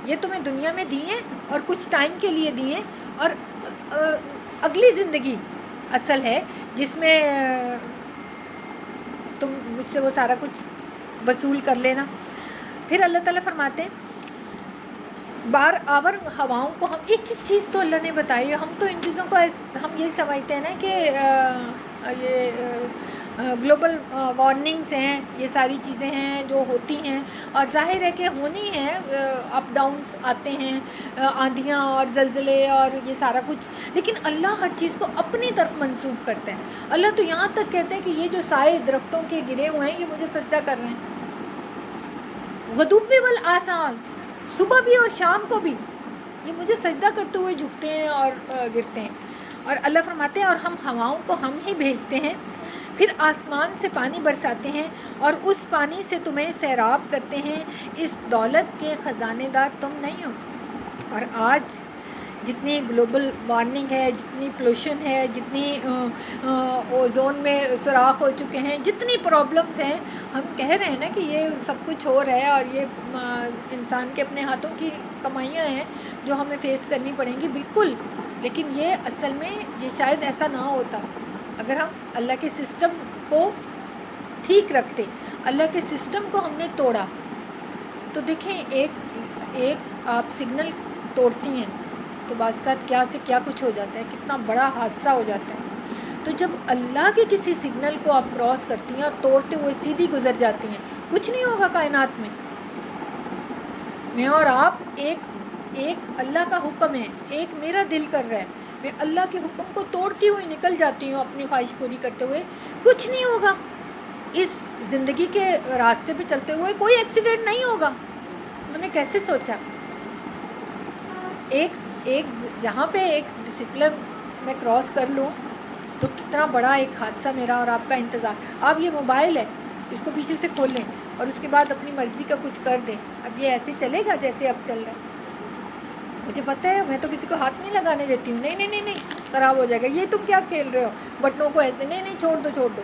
A: یہ تمہیں دنیا میں دیے اور کچھ ٹائم کے لیے دیے، اور اگلی زندگی اصل ہے جس میں تم مجھ سے وہ سارا کچھ وصول کر لینا. پھر اللہ تعالیٰ فرماتے ہیں بار آور ہواؤں کو، ہم ایک چیز تو اللہ نے بتائی ہے. ہم تو ان چیزوں کو ہم یہ سمجھتے ہیں نا کہ یہ گلوبل وارننگز ہیں، یہ ساری چیزیں ہیں جو ہوتی ہیں، اور ظاہر ہے کہ ہونی ہیں. اپ ڈاؤنس آتے ہیں، آندھیاں اور زلزلے اور یہ سارا کچھ، لیکن اللہ ہر چیز کو اپنی طرف منسوب کرتے ہیں. اللہ تو یہاں تک کہتے ہیں کہ یہ جو سائے درختوں کے گرے ہوئے ہیں یہ مجھے سجدہ کر رہے ہیں. غدوی والآصال، صبح بھی اور شام کو بھی یہ مجھے سجدہ کرتے ہوئے جھکتے ہیں اور گرتے ہیں. اور اللہ فرماتے ہیں اور ہم ہواؤں کو ہم ہی بھیجتے ہیں، پھر آسمان سے پانی برساتے ہیں اور اس پانی سے تمہیں سیراب کرتے ہیں. اس دولت کے خزانے دار تم نہیں ہو. اور آج جتنی گلوبل وارننگ ہے، جتنی پولوشن ہے، جتنی اوزون میں سوراخ ہو چکے ہیں، جتنی پرابلمس ہیں، ہم کہہ رہے ہیں نا کہ یہ سب کچھ ہو رہا ہے اور یہ انسان کے اپنے ہاتھوں کی کمائیاں ہیں جو ہمیں فیس کرنی پڑیں گی. بالکل، لیکن یہ اصل میں یہ شاید ایسا نہ ہوتا اگر ہم اللہ کے سسٹم کو ٹھیک رکھتے. اللہ کے سسٹم کو ہم نے توڑا. تو دیکھیں، ایک آپ سگنل توڑتی ہیں تو بعض کا کیا سے کیا کچھ ہو جاتا ہے، کتنا بڑا حادثہ ہو جاتا ہے. تو جب اللہ کے کسی سگنل کو آپ کراس کرتی ہیں اور توڑتے ہوئے سیدھی گزر جاتی ہیں، کچھ نہیں ہوگا کائنات میں. میں اور آپ ایک اللہ کا حکم ہے، ایک میرا دل کر رہا ہے، میں اللہ کے حکم کو توڑتی ہوئی نکل جاتی ہوں اپنی خواہش پوری کرتے ہوئے، کچھ نہیں ہوگا. اس زندگی کے راستے پہ چلتے ہوئے کوئی ایکسیڈنٹ نہیں ہوگا. میں نے کیسے سوچا ایک جہاں پہ ایک ڈسپلن میں کراس کر لوں تو کتنا بڑا ایک حادثہ میرا اور آپ کا انتظار. اب یہ موبائل ہے، اس کو پیچھے سے کھول لیں اور اس کے بعد اپنی مرضی کا کچھ کر دیں. اب یہ ایسے چلے گا جیسے اب چل رہا ہے. مجھے پتہ ہے، میں تو کسی کو ہاتھ نہیں لگانے دیتی ہوں. نہیں خراب ہو جائے گا. یہ تم کیا کھیل رہے ہو بٹنوں کو ایسے؟ نہیں چھوڑ دو.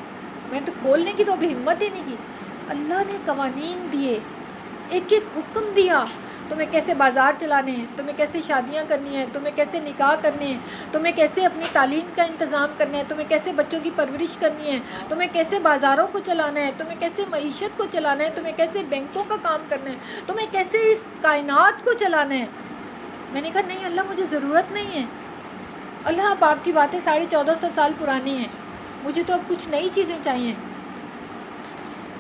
A: میں تو کھولنے کی تو ابھی ہمت ہی نہیں کی. اللہ نے قوانین دیے، ایک حکم دیا. تمہیں کیسے بازار چلانے ہیں، تمہیں کیسے شادیاں کرنی ہیں، تمہیں کیسے نکاح کرنے ہیں، تمہیں کیسے اپنی تعلیم کا انتظام کرنا ہے، تمہیں کیسے بچوں کی پرورش کرنی ہے، تمہیں کیسے بازاروں کو چلانا ہے، تمہیں کیسے معیشت کو چلانا ہے، تمہیں کیسے بینکوں کا کام کرنا ہے، تمہیں کیسے اس کائنات کو چلانا ہے۔ میں نے کہا نہیں اللہ مجھے ضرورت نہیں ہے، اللہ آپ کی باتیں 1450 سال پرانی ہیں، مجھے تو اب کچھ نئی چیزیں چاہیے۔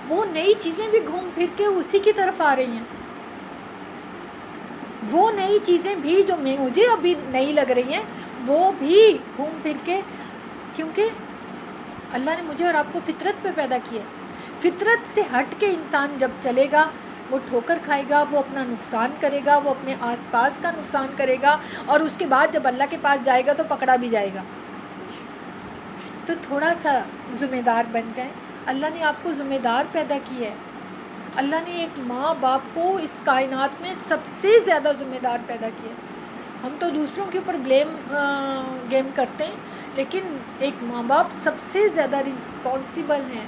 A: وہ نئی چیزیں بھی گھوم پھر کے اسی کی طرف آ رہی ہیں، وہ نئی چیزیں بھی جو مجھے ابھی نئی لگ رہی ہیں وہ بھی گھوم پھر کے، کیونکہ اللہ نے مجھے اور آپ کو فطرت پہ پیدا کیا ہے۔ فطرت سے ہٹ کے انسان جب چلے گا وہ ٹھوکر کھائے گا، وہ اپنا نقصان کرے گا، وہ اپنے آس پاس کا نقصان کرے گا، اور اس کے بعد جب اللہ کے پاس جائے گا تو پکڑا بھی جائے گا۔ تو تھوڑا سا ذمہ دار بن جائیں، اللہ نے آپ کو ذمہ دار پیدا کیا ہے، اللہ نے ایک ماں باپ کو اس کائنات میں سب سے زیادہ ذمہ دار پیدا کیا ہے۔ ہم تو دوسروں کے اوپر گیم کرتے ہیں، لیکن ایک ماں باپ سب سے زیادہ رسپانسیبل ہیں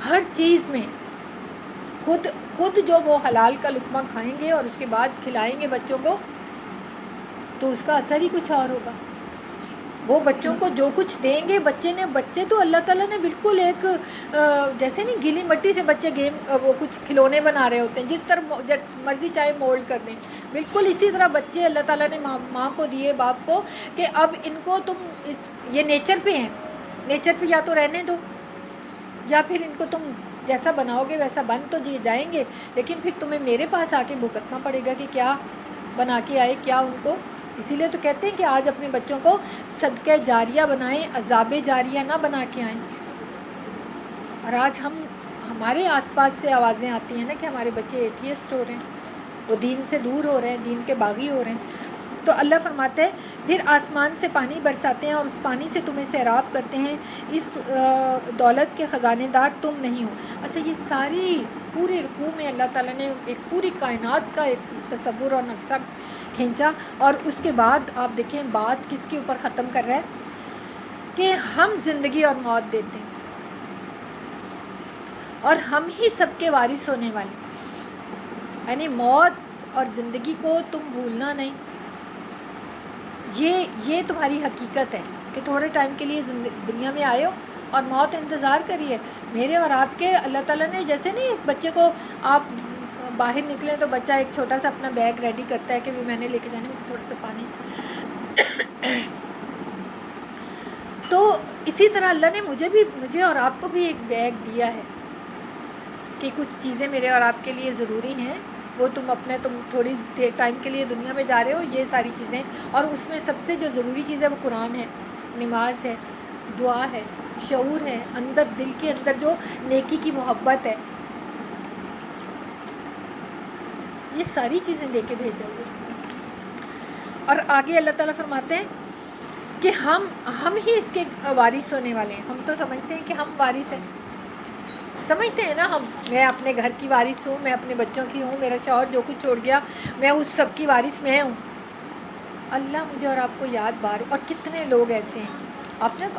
A: ہر چیز میں۔ خود جو وہ حلال کا لقمہ کھائیں گے اور اس کے بعد کھلائیں گے بچوں کو تو اس کا اثر ہی کچھ اور ہوگا۔ وہ بچوں کو جو کچھ دیں گے، بچے تو اللہ تعالیٰ نے بالکل ایک جیسے نہیں گیلی مٹی سے بچے وہ کچھ کھلونے بنا رہے ہوتے ہیں، جس طرح مرضی چاہے مولڈ کر دیں، بالکل اسی طرح بچے اللہ تعالیٰ نے ماں کو دیے، باپ کو، کہ اب ان کو تم یہ نیچر پہ ہیں، نیچر پہ یا تو رہنے دو یا پھر ان کو تم جیسا بناؤ گے ویسا بن تو جائیں گے، لیکن پھر تمہیں میرے پاس آ کے بھگتنا پڑے گا کہ کیا بنا کے آئے، کیا ان کو۔ اسی لیے تو کہتے ہیں کہ آج اپنے بچوں کو صدقہ جاریہ بنائیں، عذاب جاریہ نہ بنا کے آئیں۔ اور آج ہمارے آس پاس سے آوازیں آتی ہیں نا کہ ہمارے بچے ایتھیسٹ ہو رہے ہیں، وہ دین سے دور ہو رہے ہیں، دین کے باغی ہو رہے ہیں۔ تو اللہ فرماتے ہیں پھر آسمان سے پانی برساتے ہیں اور اس پانی سے تمہیں سیراب کرتے ہیں، اس دولت کے خزانے دار تم نہیں ہو۔ اچھا، یہ ساری پورے رکوع میں اللہ تعالیٰ نے ایک پوری کائنات کا ایک تصور اور نقشہ کھینچا، اور اس کے بعد آپ دیکھیں بات کس کے اوپر ختم کر رہا ہے کہ ہم زندگی اور موت دیتے ہیں اور ہم ہی سب کے وارث ہونے والے، یعنی موت اور زندگی کو تم بھولنا نہیں۔ یہ تمہاری حقیقت ہے کہ تھوڑے ٹائم کے لیے دنیا میں آئے ہو اور موت انتظار کریے۔ میرے اور آپ کے اللہ تعالیٰ نے جیسے نہیں ایک بچے کو آپ باہر نکلیں تو بچہ ایک چھوٹا سا اپنا بیگ ریڈی کرتا ہے کہ میں نے لے کے جانے میں تھوڑا سا پانی، تو اسی طرح اللہ نے مجھے اور آپ کو بھی ایک بیگ دیا ہے کہ کچھ چیزیں میرے اور آپ کے لیے ضروری ہیں، وہ تم تھوڑی دیر ٹائم کے لیے دنیا میں جا رہے ہو، یہ ساری چیزیں، اور اس میں سب سے جو ضروری چیز ہے وہ قرآن ہے، نماز ہے، دعا ہے، شعور ہے، دل کے اندر جو نیکی کی محبت ہے، یہ ساری چیزیں دے کے بھیج رہے ہیں۔ اور آگے اللہ تعالیٰ فرماتے ہیں کہ ہم ہی اس کے وارث ہونے والے ہیں۔ ہم تو سمجھتے ہیں کہ ہم وارث ہیں، سمجھتے ہیں نا میں اپنے گھر کی وارث ہوں، میں اپنے بچوں کی ہوں، میرا شوہر جو کچھ چھوڑ گیا میں اس سب کی وارث میں ہوں۔ اللہ مجھے اور آپ کو یاد بار، اور کتنے لوگ ایسے ہیں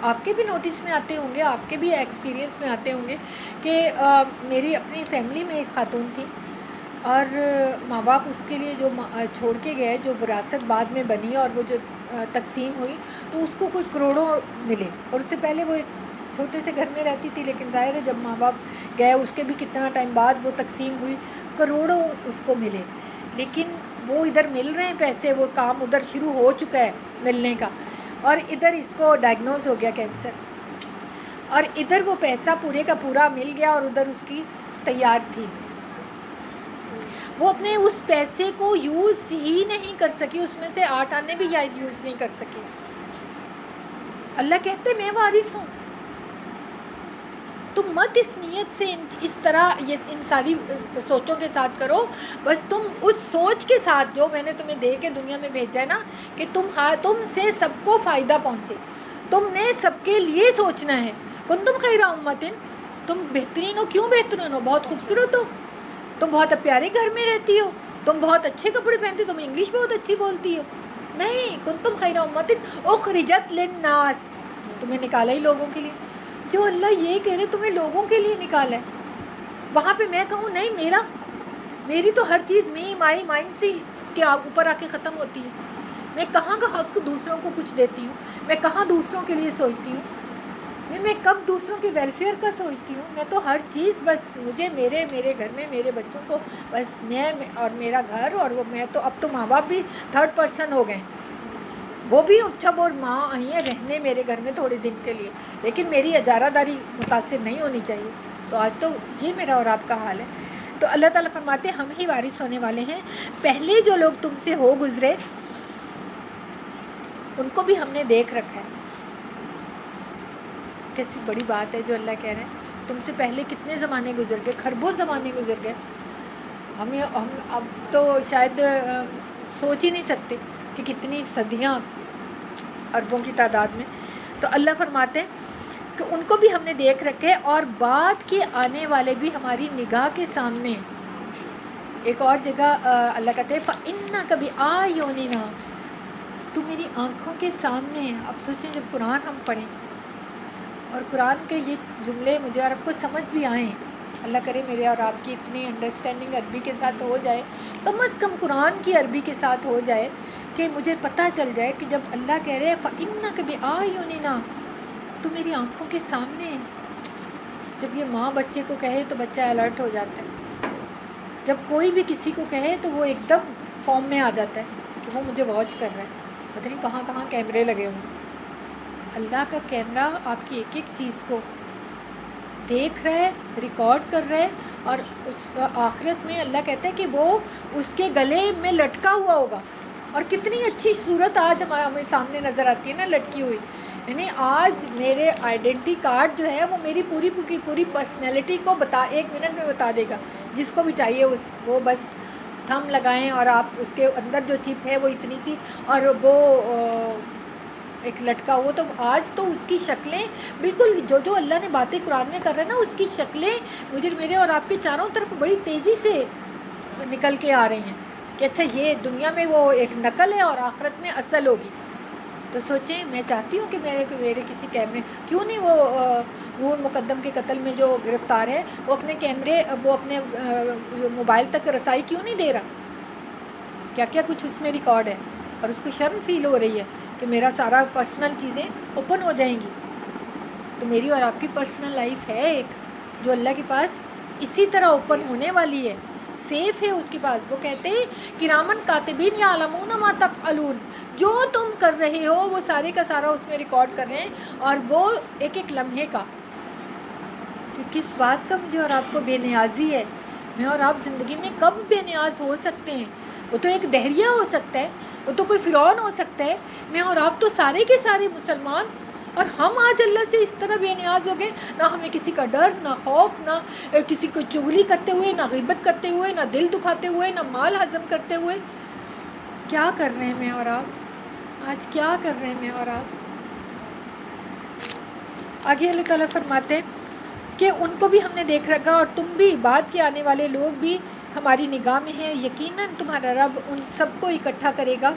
A: آپ کے بھی نوٹس میں آتے ہوں گے، آپ کے بھی ایکسپیرینس میں آتے ہوں گے کہ میری اپنی فیملی میں ایک خاتون تھی اور ماں باپ اس کے لیے جو چھوڑ کے گئے، جو وراثت بعد میں بنی اور وہ جو تقسیم ہوئی تو اس کو کچھ کروڑوں ملے، اور اس سے پہلے وہ ایک چھوٹے سے گھر میں رہتی تھی، لیکن ظاہر ہے جب ماں باپ گئے اس کے بھی کتنا ٹائم بعد وہ تقسیم ہوئی، کروڑوں اس کو ملے، لیکن وہ ادھر مل رہے ہیں پیسے، وہ کام ادھر شروع ہو چکا ہے ملنے کا، اور ادھر اس کو ڈائگنوز ہو گیا کینسر، اور ادھر وہ پیسہ پورے کا پورا مل گیا اور ادھر اس کی تیار تھی، وہ اپنے اس پیسے کو یوز ہی نہیں کر سکی، اس میں سے 8 آنے بھی یوز نہیں کر سکی۔ اللہ کہتے میں وارث ہوں، تم مت اس نیت سے اس طرح ان ساری سوچوں کے ساتھ کرو، بس تم اس سوچ کے ساتھ جو میں نے تمہیں دے کے دنیا میں بھیجا ہے نا کہ تم سے سب کو فائدہ پہنچے، تم نے سب کے لیے سوچنا ہے۔ کنتم خیر امۃ، تم بہترین ہو، کیوں بہترین ہو؟ بہت خوبصورت ہو، تم بہت پیارے گھر میں رہتی ہو، تم بہت اچھے کپڑے پہنتی ہو، تم انگلش بہت اچھی بولتی ہو، نہیں، کنتم خیر امۃ اخرجت للناس، تمہیں نکالا ہی لوگوں کے لیے۔ جو اللہ یہ کہہ رہے تمہیں لوگوں کے لیے نکالا ہے، وہاں پہ میں کہوں نہیں میری تو ہر چیز می مائی مائنڈ سے کے اوپر آ کے ختم ہوتی ہے. میں کہاں کا حق دوسروں کو کچھ دیتی ہوں, میں کہاں دوسروں کے لیے سوچتی ہوں, میں کب دوسروں کے ویلفیئر کا سوچتی ہوں. میں تو ہر چیز بس مجھے میرے گھر میں میرے بچوں کو بس میں اور میرا گھر, اور وہ میں تو اب تو ماں باپ بھی تھرڈ پرسن ہو گئے, وہ بھی اچھا وہ ماں آئی ہیں رہنے میرے گھر میں تھوڑے دن کے لیے, لیکن میری اجارہ داری متاثر نہیں ہونی چاہیے. تو آج تو یہ میرا اور آپ کا حال ہے. تو اللہ تعالیٰ فرماتے ہیں ہم ہی وارث ہونے والے ہیں. پہلے جو لوگ تم سے ہو گزرے ان کو بھی ہم نے دیکھ رکھا ہے. کیسی بڑی بات ہے جو اللہ کہہ رہے ہیں, تم سے پہلے کتنے زمانے گزر گئے, خربوں زمانے گزر گئے. ہم اب تو شاید سوچ ہی نہیں سکتے کہ کتنی صدیاں, اربوں کی تعداد میں. تو اللہ فرماتے ہیں کہ ان کو بھی ہم نے دیکھ رکھے اور بعد کے آنے والے بھی ہماری نگاہ کے سامنے. ایک اور جگہ اللہ کہتے ہیں فَإِنَّ کبھی آیوننا, تو میری آنکھوں کے سامنے ہے. اب سوچیں جب قرآن ہم پڑھیں اور قرآن کے یہ جملے مجھے اور آپ کو سمجھ بھی آئیں, اللہ کرے میرے اور آپ کی اتنی انڈرسٹینڈنگ عربی کے ساتھ ہو جائے, کم از کم قرآن کی عربی کے ساتھ ہو جائے کہ مجھے پتہ چل جائے کہ جب اللہ کہہ رہے فَإِنَّ کبھی آیوننا, تو میری آنکھوں کے سامنے ہے. جب یہ ماں بچے کو کہے تو بچہ الرٹ ہو جاتا ہے, جب کوئی بھی کسی کو کہے تو وہ ایک دم فارم میں آ جاتا ہے کہ وہ مجھے واچ کر رہا ہے, پتہ نہیں کہاں کہاں کیمرے لگے ہوئے. اللہ کا کیمرہ آپ کی ایک ایک چیز کو دیکھ رہا ہے, ریکارڈ کر رہا ہے, اور اس آخرت میں اللہ کہتا ہے کہ وہ اس کے گلے میں لٹکا ہوا ہوگا. اور کتنی اچھی صورت آج ہمیں سامنے نظر آتی ہے نا لٹکی ہوئی. یعنی آج میرے آئیڈینٹی کارڈ جو ہے وہ میری پوری پرسنالٹی کو ایک منٹ میں بتا دے گا. جس کو بھی چاہیے وہ بس تھم لگائیں اور آپ اس کے اندر جو چپ ہے وہ اتنی سی, اور وہ ایک لٹکا ہوا. تو آج تو اس کی شکلیں بالکل جو اللہ نے باتیں قرآن میں کر رہے ہیں نا, اس کی شکلیں مجھے میرے اور آپ کے چاروں طرف بڑی تیزی سے نکل کے آ رہی ہیں کہ اچھا یہ دنیا میں وہ ایک نقل ہے اور آخرت میں اصل ہوگی. تو سوچیں, میں چاہتی ہوں کہ میرے کسی کیمرے, کیوں نہیں وہ نور مقدم کے قتل میں جو گرفتار ہے وہ اپنے کیمرے وہ اپنے موبائل تک رسائی کیوں نہیں دے رہا, کیا کیا کچھ اس میں ریکارڈ ہے, اور اس کو شرم فیل ہو رہی ہے کہ میرا سارا پرسنل چیزیں اوپن ہو جائیں گی. تو میری اور آپ کی پرسنل لائف ہے ایک جو اللہ کے پاس اسی طرح اوپن ہونے والی ہے, سیف ہے اس کے پاس. وہ کہتے ہیں کرامن کاتبین یعلمون ما تفعلون, جو تم کر رہے ہو وہ سارے کا سارا اس میں ریکارڈ کر رہے ہیں, اور وہ ایک ایک لمحے کا. کہ کس بات کا مجھے اور آپ کو بے نیازی ہے. میں اور آپ زندگی میں کب بے نیاز ہو سکتے ہیں؟ وہ تو ایک دہریہ ہو سکتا ہے, وہ تو کوئی فرعون ہو سکتا ہے. میں اور آپ تو سارے کے سارے مسلمان, اور ہم آج اللہ سے اس طرح بے نیاز ہو گئے, نہ ہمیں کسی کا ڈر, نہ خوف, نہ کسی کو چغلی کرتے ہوئے, نہ غیبت کرتے ہوئے, نہ دل دکھاتے ہوئے, نہ مال ہضم کرتے ہوئے. کیا کر رہے ہیں میں اور آپ آج, کیا کر رہے ہیں میں اور آپ؟ آگے اللہ تعالیٰ فرماتے ہیں کہ ان کو بھی ہم نے دیکھ رکھا, اور تم بھی بعد کے آنے والے لوگ بھی ہماری نگاہ میں ہیں. یقیناً تمہارا رب ان سب کو اکٹھا کرے گا,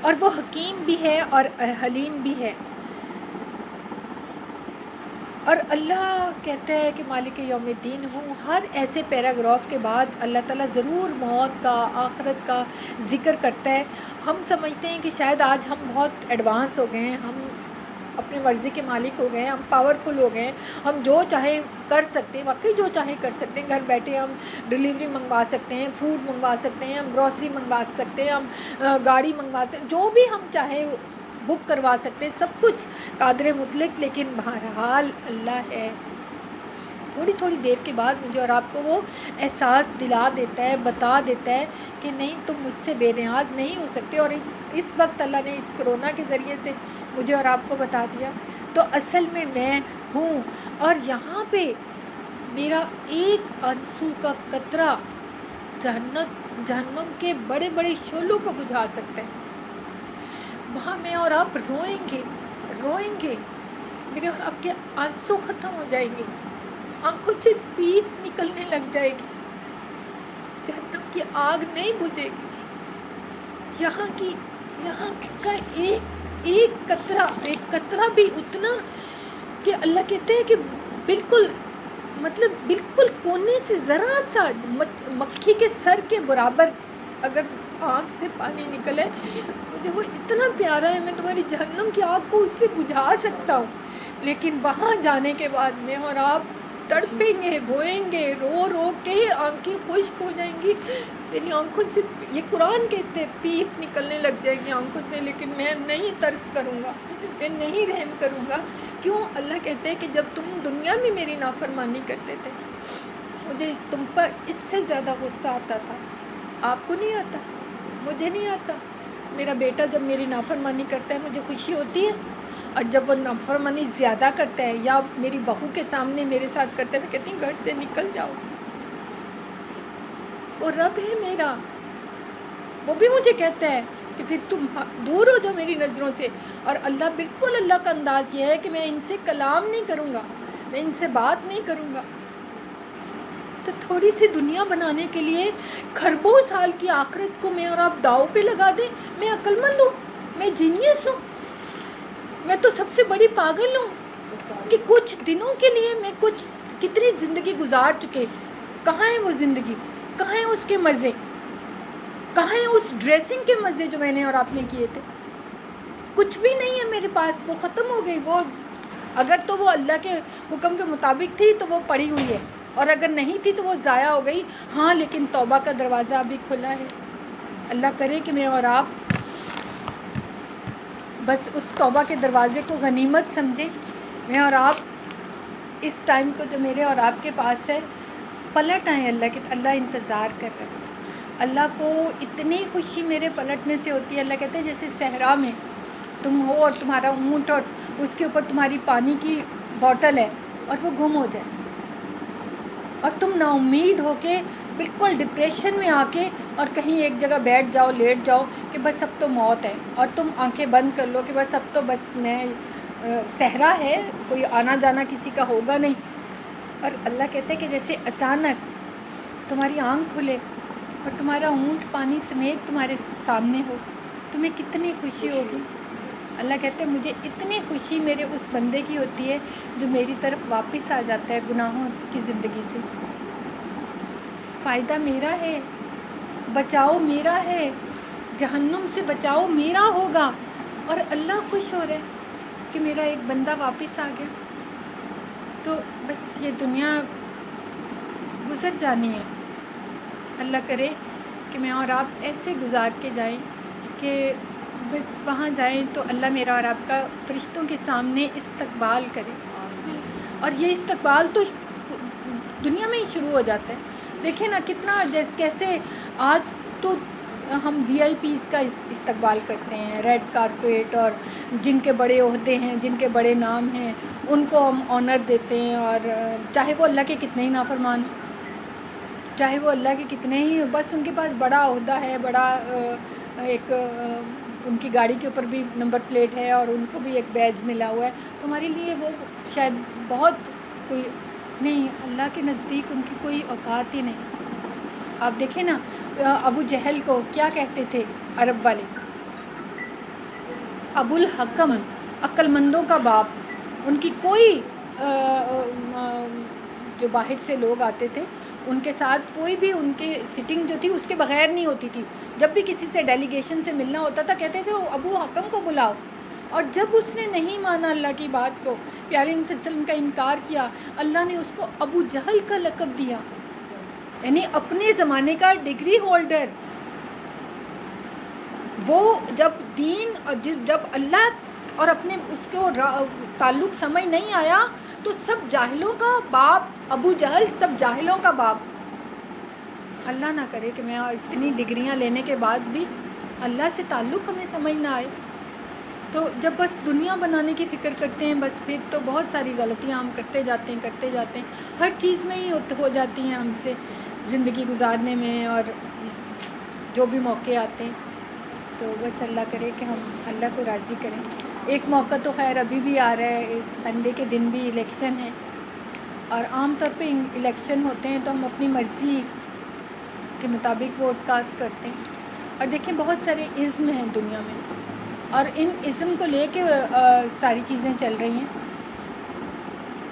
A: اور وہ حکیم بھی ہے اور حلیم بھی ہے. اور اللہ کہتا ہے کہ مالک یوم الدین ہوں. ہر ایسے پیراگراف کے بعد اللہ تعالیٰ ضرور موت کا, آخرت کا ذکر کرتا ہے. ہم سمجھتے ہیں کہ شاید آج ہم بہت ایڈوانس ہو گئے ہیں, ہم اپنے مرضی کے مالک ہو گئے ہیں, ہم پاورفل ہو گئے ہیں, ہم جو چاہے کر سکتے ہیں, واقعی جو چاہے کر سکتے ہیں. گھر بیٹھے ہم ڈیلیوری منگوا سکتے ہیں, فوڈ منگوا سکتے ہیں, ہم گروسری منگوا سکتے ہیں, ہم گاڑی منگوا سکتے ہیں, جو بھی ہم چاہیں بک کروا سکتے ہیں, سب کچھ قادر مطلق. لیکن بہرحال اللہ ہے. تھوڑی تھوڑی دیر کے بعد مجھے اور آپ کو وہ احساس دلا دیتا ہے, بتا دیتا ہے کہ نہیں, تم مجھ سے بے نیاز نہیں ہو سکتے. اور اس وقت اللہ نے اس کرونا کے ذریعے سے مجھے اور آپ کو بتا دیا. تو اصل میں ہوں, اور یہاں پہ میرا ایک آنسو کا قطرہ جہنم کے بڑے بڑے شعلوں کو بجھا سکتا ہے. وہاں میں اور آپ روئیں گے, میرے اور آپ کے آنسو ختم ہو جائیں گے, آنکھوں سے پیپ نکلنے لگ جائے گی, جہنم کی آگ نہیں بجھے گی. یہاں کا ایک قطرہ بھی اتنا کہ اللہ کہتے ہیں کہ بالکل کونے سے ذرا سا مکھی کے سر کے برابر اگر آنکھ سے پانی نکلے، مجھے وہ اتنا پیارا ہے، میں تمہاری جہنم کی آگ کو اس سے بجھا سکتا ہوں، لیکن وہاں جانے کے بعد میں اور آپ تڑپیں گے، روئیں گے، رو رو کے آنکھیں خشک ہو جائیں گی، میری آنکھوں سے، یہ قرآن کہتے ہیں، پیپ نکلنے لگ جائے گی آنکھوں سے، لیکن میں نہیں ترس کروں گا، میں نہیں رحم کروں گا۔ کیوں؟ اللہ کہتے ہیں کہ جب تم دنیا میں میری نافرمانی کرتے تھے، مجھے تم پر اس سے زیادہ غصہ آتا تھا۔ آپ کو نہیں آتا، مجھے نہیں آتا۔ میرا بیٹا جب میری نافرمانی کرتا ہے مجھے خوشی ہوتی ہے، اور جب وہ نافرمانی زیادہ کرتا ہے یا میری بہو کے سامنے میرے ساتھ کرتا ہے، میں کہتی ہوں گھر سے نکل جاؤ۔ وہ رب ہے میرا، وہ بھی مجھے کہتا ہے کہ پھر تم دور ہو جاؤ میری نظروں سے۔ اور اللہ، بالکل اللہ کا انداز یہ ہے کہ میں ان سے کلام نہیں کروں گا، میں ان سے بات نہیں کروں گا۔ تو تھوڑی سی دنیا بنانے کے لیے کھربوں سال کی آخرت کو میں اور آپ داؤ پہ لگا دیں؟ میں عقل مند ہوں، میں جینیس ہوں، میں تو سب سے بڑی پاگل ہوں کہ کچھ دنوں کے لیے میں کتنی زندگی گزار چکے۔ کہاں ہے وہ زندگی؟ کہاں ہیں اس کے مزے؟ کہاں ہیں اس ڈریسنگ کے مزے جو میں نے اور آپ نے کیے تھے؟ کچھ بھی نہیں ہے میرے پاس، وہ ختم ہو گئی۔ وہ اگر تو وہ اللہ کے حکم کے مطابق تھی تو وہ پڑی ہوئی ہے، اور اگر نہیں تھی تو وہ ضائع ہو گئی۔ ہاں، لیکن توبہ کا دروازہ ابھی کھلا ہے۔ اللہ کرے کہ میں اور آپ بس اس توبہ کے دروازے کو غنیمت سمجھیں، میں اور آپ اس ٹائم کو جو میرے اور آپ کے پاس ہے پلٹ آئیں اللہ کے۔ اللہ انتظار کر رہا ہے۔ اللہ کو اتنی خوشی میرے پلٹنے سے ہوتی ہے۔ اللہ کہتے ہیں جیسے صحرا میں تم ہو اور تمہارا اونٹ اور اس کے اوپر تمہاری پانی کی بوٹل ہے اور وہ گم ہو جائے، اور تم نا امید ہو کے بالکل ڈپریشن میں آ کے اور کہیں ایک جگہ بیٹھ جاؤ، لیٹ جاؤ کہ بس اب تو موت ہے، اور تم آنکھیں بند کر لو کہ بس اب تو بس میں صحرا ہے، کوئی آنا جانا کسی کا ہوگا نہیں۔ اور اللہ کہتے ہیں کہ جیسے اچانک تمہاری آنکھ کھلے اور تمہارا اونٹ پانی سمیت تمہارے سامنے ہو، تمہیں کتنی خوشی ہوگی۔ اللہ کہتے ہیں مجھے اتنی خوشی میرے اس بندے کی ہوتی ہے جو میری طرف واپس آ جاتا ہے گناہوں کی زندگی سے۔ فائدہ میرا ہے، بچاؤ میرا ہے، جہنم سے بچاؤ میرا ہوگا، اور اللہ خوش ہو رہا ہے کہ میرا ایک بندہ واپس آ گیا۔ تو بس یہ دنیا گزر جانی ہے۔ اللہ کرے کہ میں اور آپ ایسے گزار کے جائیں کہ بس وہاں جائیں تو اللہ میرا اور آپ کا فرشتوں کے سامنے استقبال کرے، اور یہ استقبال تو دنیا میں ہی شروع ہو جاتا ہے۔ دیکھیں نا کتنا کیسے آج تو ہم وی آئی پیز کا استقبال کرتے ہیں، ریڈ کارپیٹ، اور جن کے بڑے عہدے ہیں، جن کے بڑے نام ہیں، ان کو ہم آنر دیتے ہیں، اور چاہے وہ اللہ کے کتنے ہی نافرمان، چاہے وہ اللہ کے کتنے ہی، بس ان کے پاس بڑا عہدہ ہے، بڑا ایک ان کی گاڑی کے اوپر بھی نمبر پلیٹ ہے اور ان کو بھی ایک بیج ملا ہوا ہے، تو ہمارے لیے وہ شاید بہت کوئی نہیں، اللہ کے نزدیک ان کی کوئی اوقات ہی نہیں۔ آپ دیکھیں نا ابو جہل کو کیا کہتے تھے عرب والے؟ ابو الحکم، عقل مندوں کا باپ۔ ان کی کوئی جو باہر سے لوگ آتے تھے ان کے ساتھ کوئی بھی ان کی سٹنگ جو تھی اس کے بغیر نہیں ہوتی تھی۔ جب بھی کسی سے ڈیلیگیشن سے ملنا ہوتا تھا کہتے تھے ابو حکم کو بلاؤ، اور جب اس نے نہیں مانا اللہ کی بات کو، پیارے نبی صلی اللہ علیہ وسلم کا انکار کیا، اللہ نے اس کو ابو جہل کا لقب دیا، یعنی اپنے زمانے کا ڈگری ہولڈر۔ وہ جب دین اور جب اللہ اور اپنے اس کو تعلق سمجھ نہیں آیا تو سب جاہلوں کا باپ ابو جہل، سب جاہلوں کا باپ۔ اللہ نہ کرے کہ میں اتنی ڈگریاں لینے کے بعد بھی اللہ سے تعلق ہمیں سمجھ نہ آئے۔ تو جب بس دنیا بنانے کی فکر کرتے ہیں بس پھر تو بہت ساری غلطیاں ہم کرتے جاتے ہیں، ہر چیز میں ہی ہو جاتی ہیں ہم سے زندگی گزارنے میں، اور جو بھی موقع آتے ہیں تو بس اللہ کرے کہ ہم اللہ کو راضی کریں۔ ایک موقع تو خیر ابھی بھی آ رہا ہے، سنڈے کے دن بھی الیکشن ہے، اور عام طور پہ الیکشن ہوتے ہیں تو ہم اپنی مرضی کے مطابق ووٹ کاسٹ کرتے ہیں، اور دیکھیں بہت سارے ازم ہیں دنیا میں، اور ان ازم کو لے کے ساری چیزیں چل رہی ہیں۔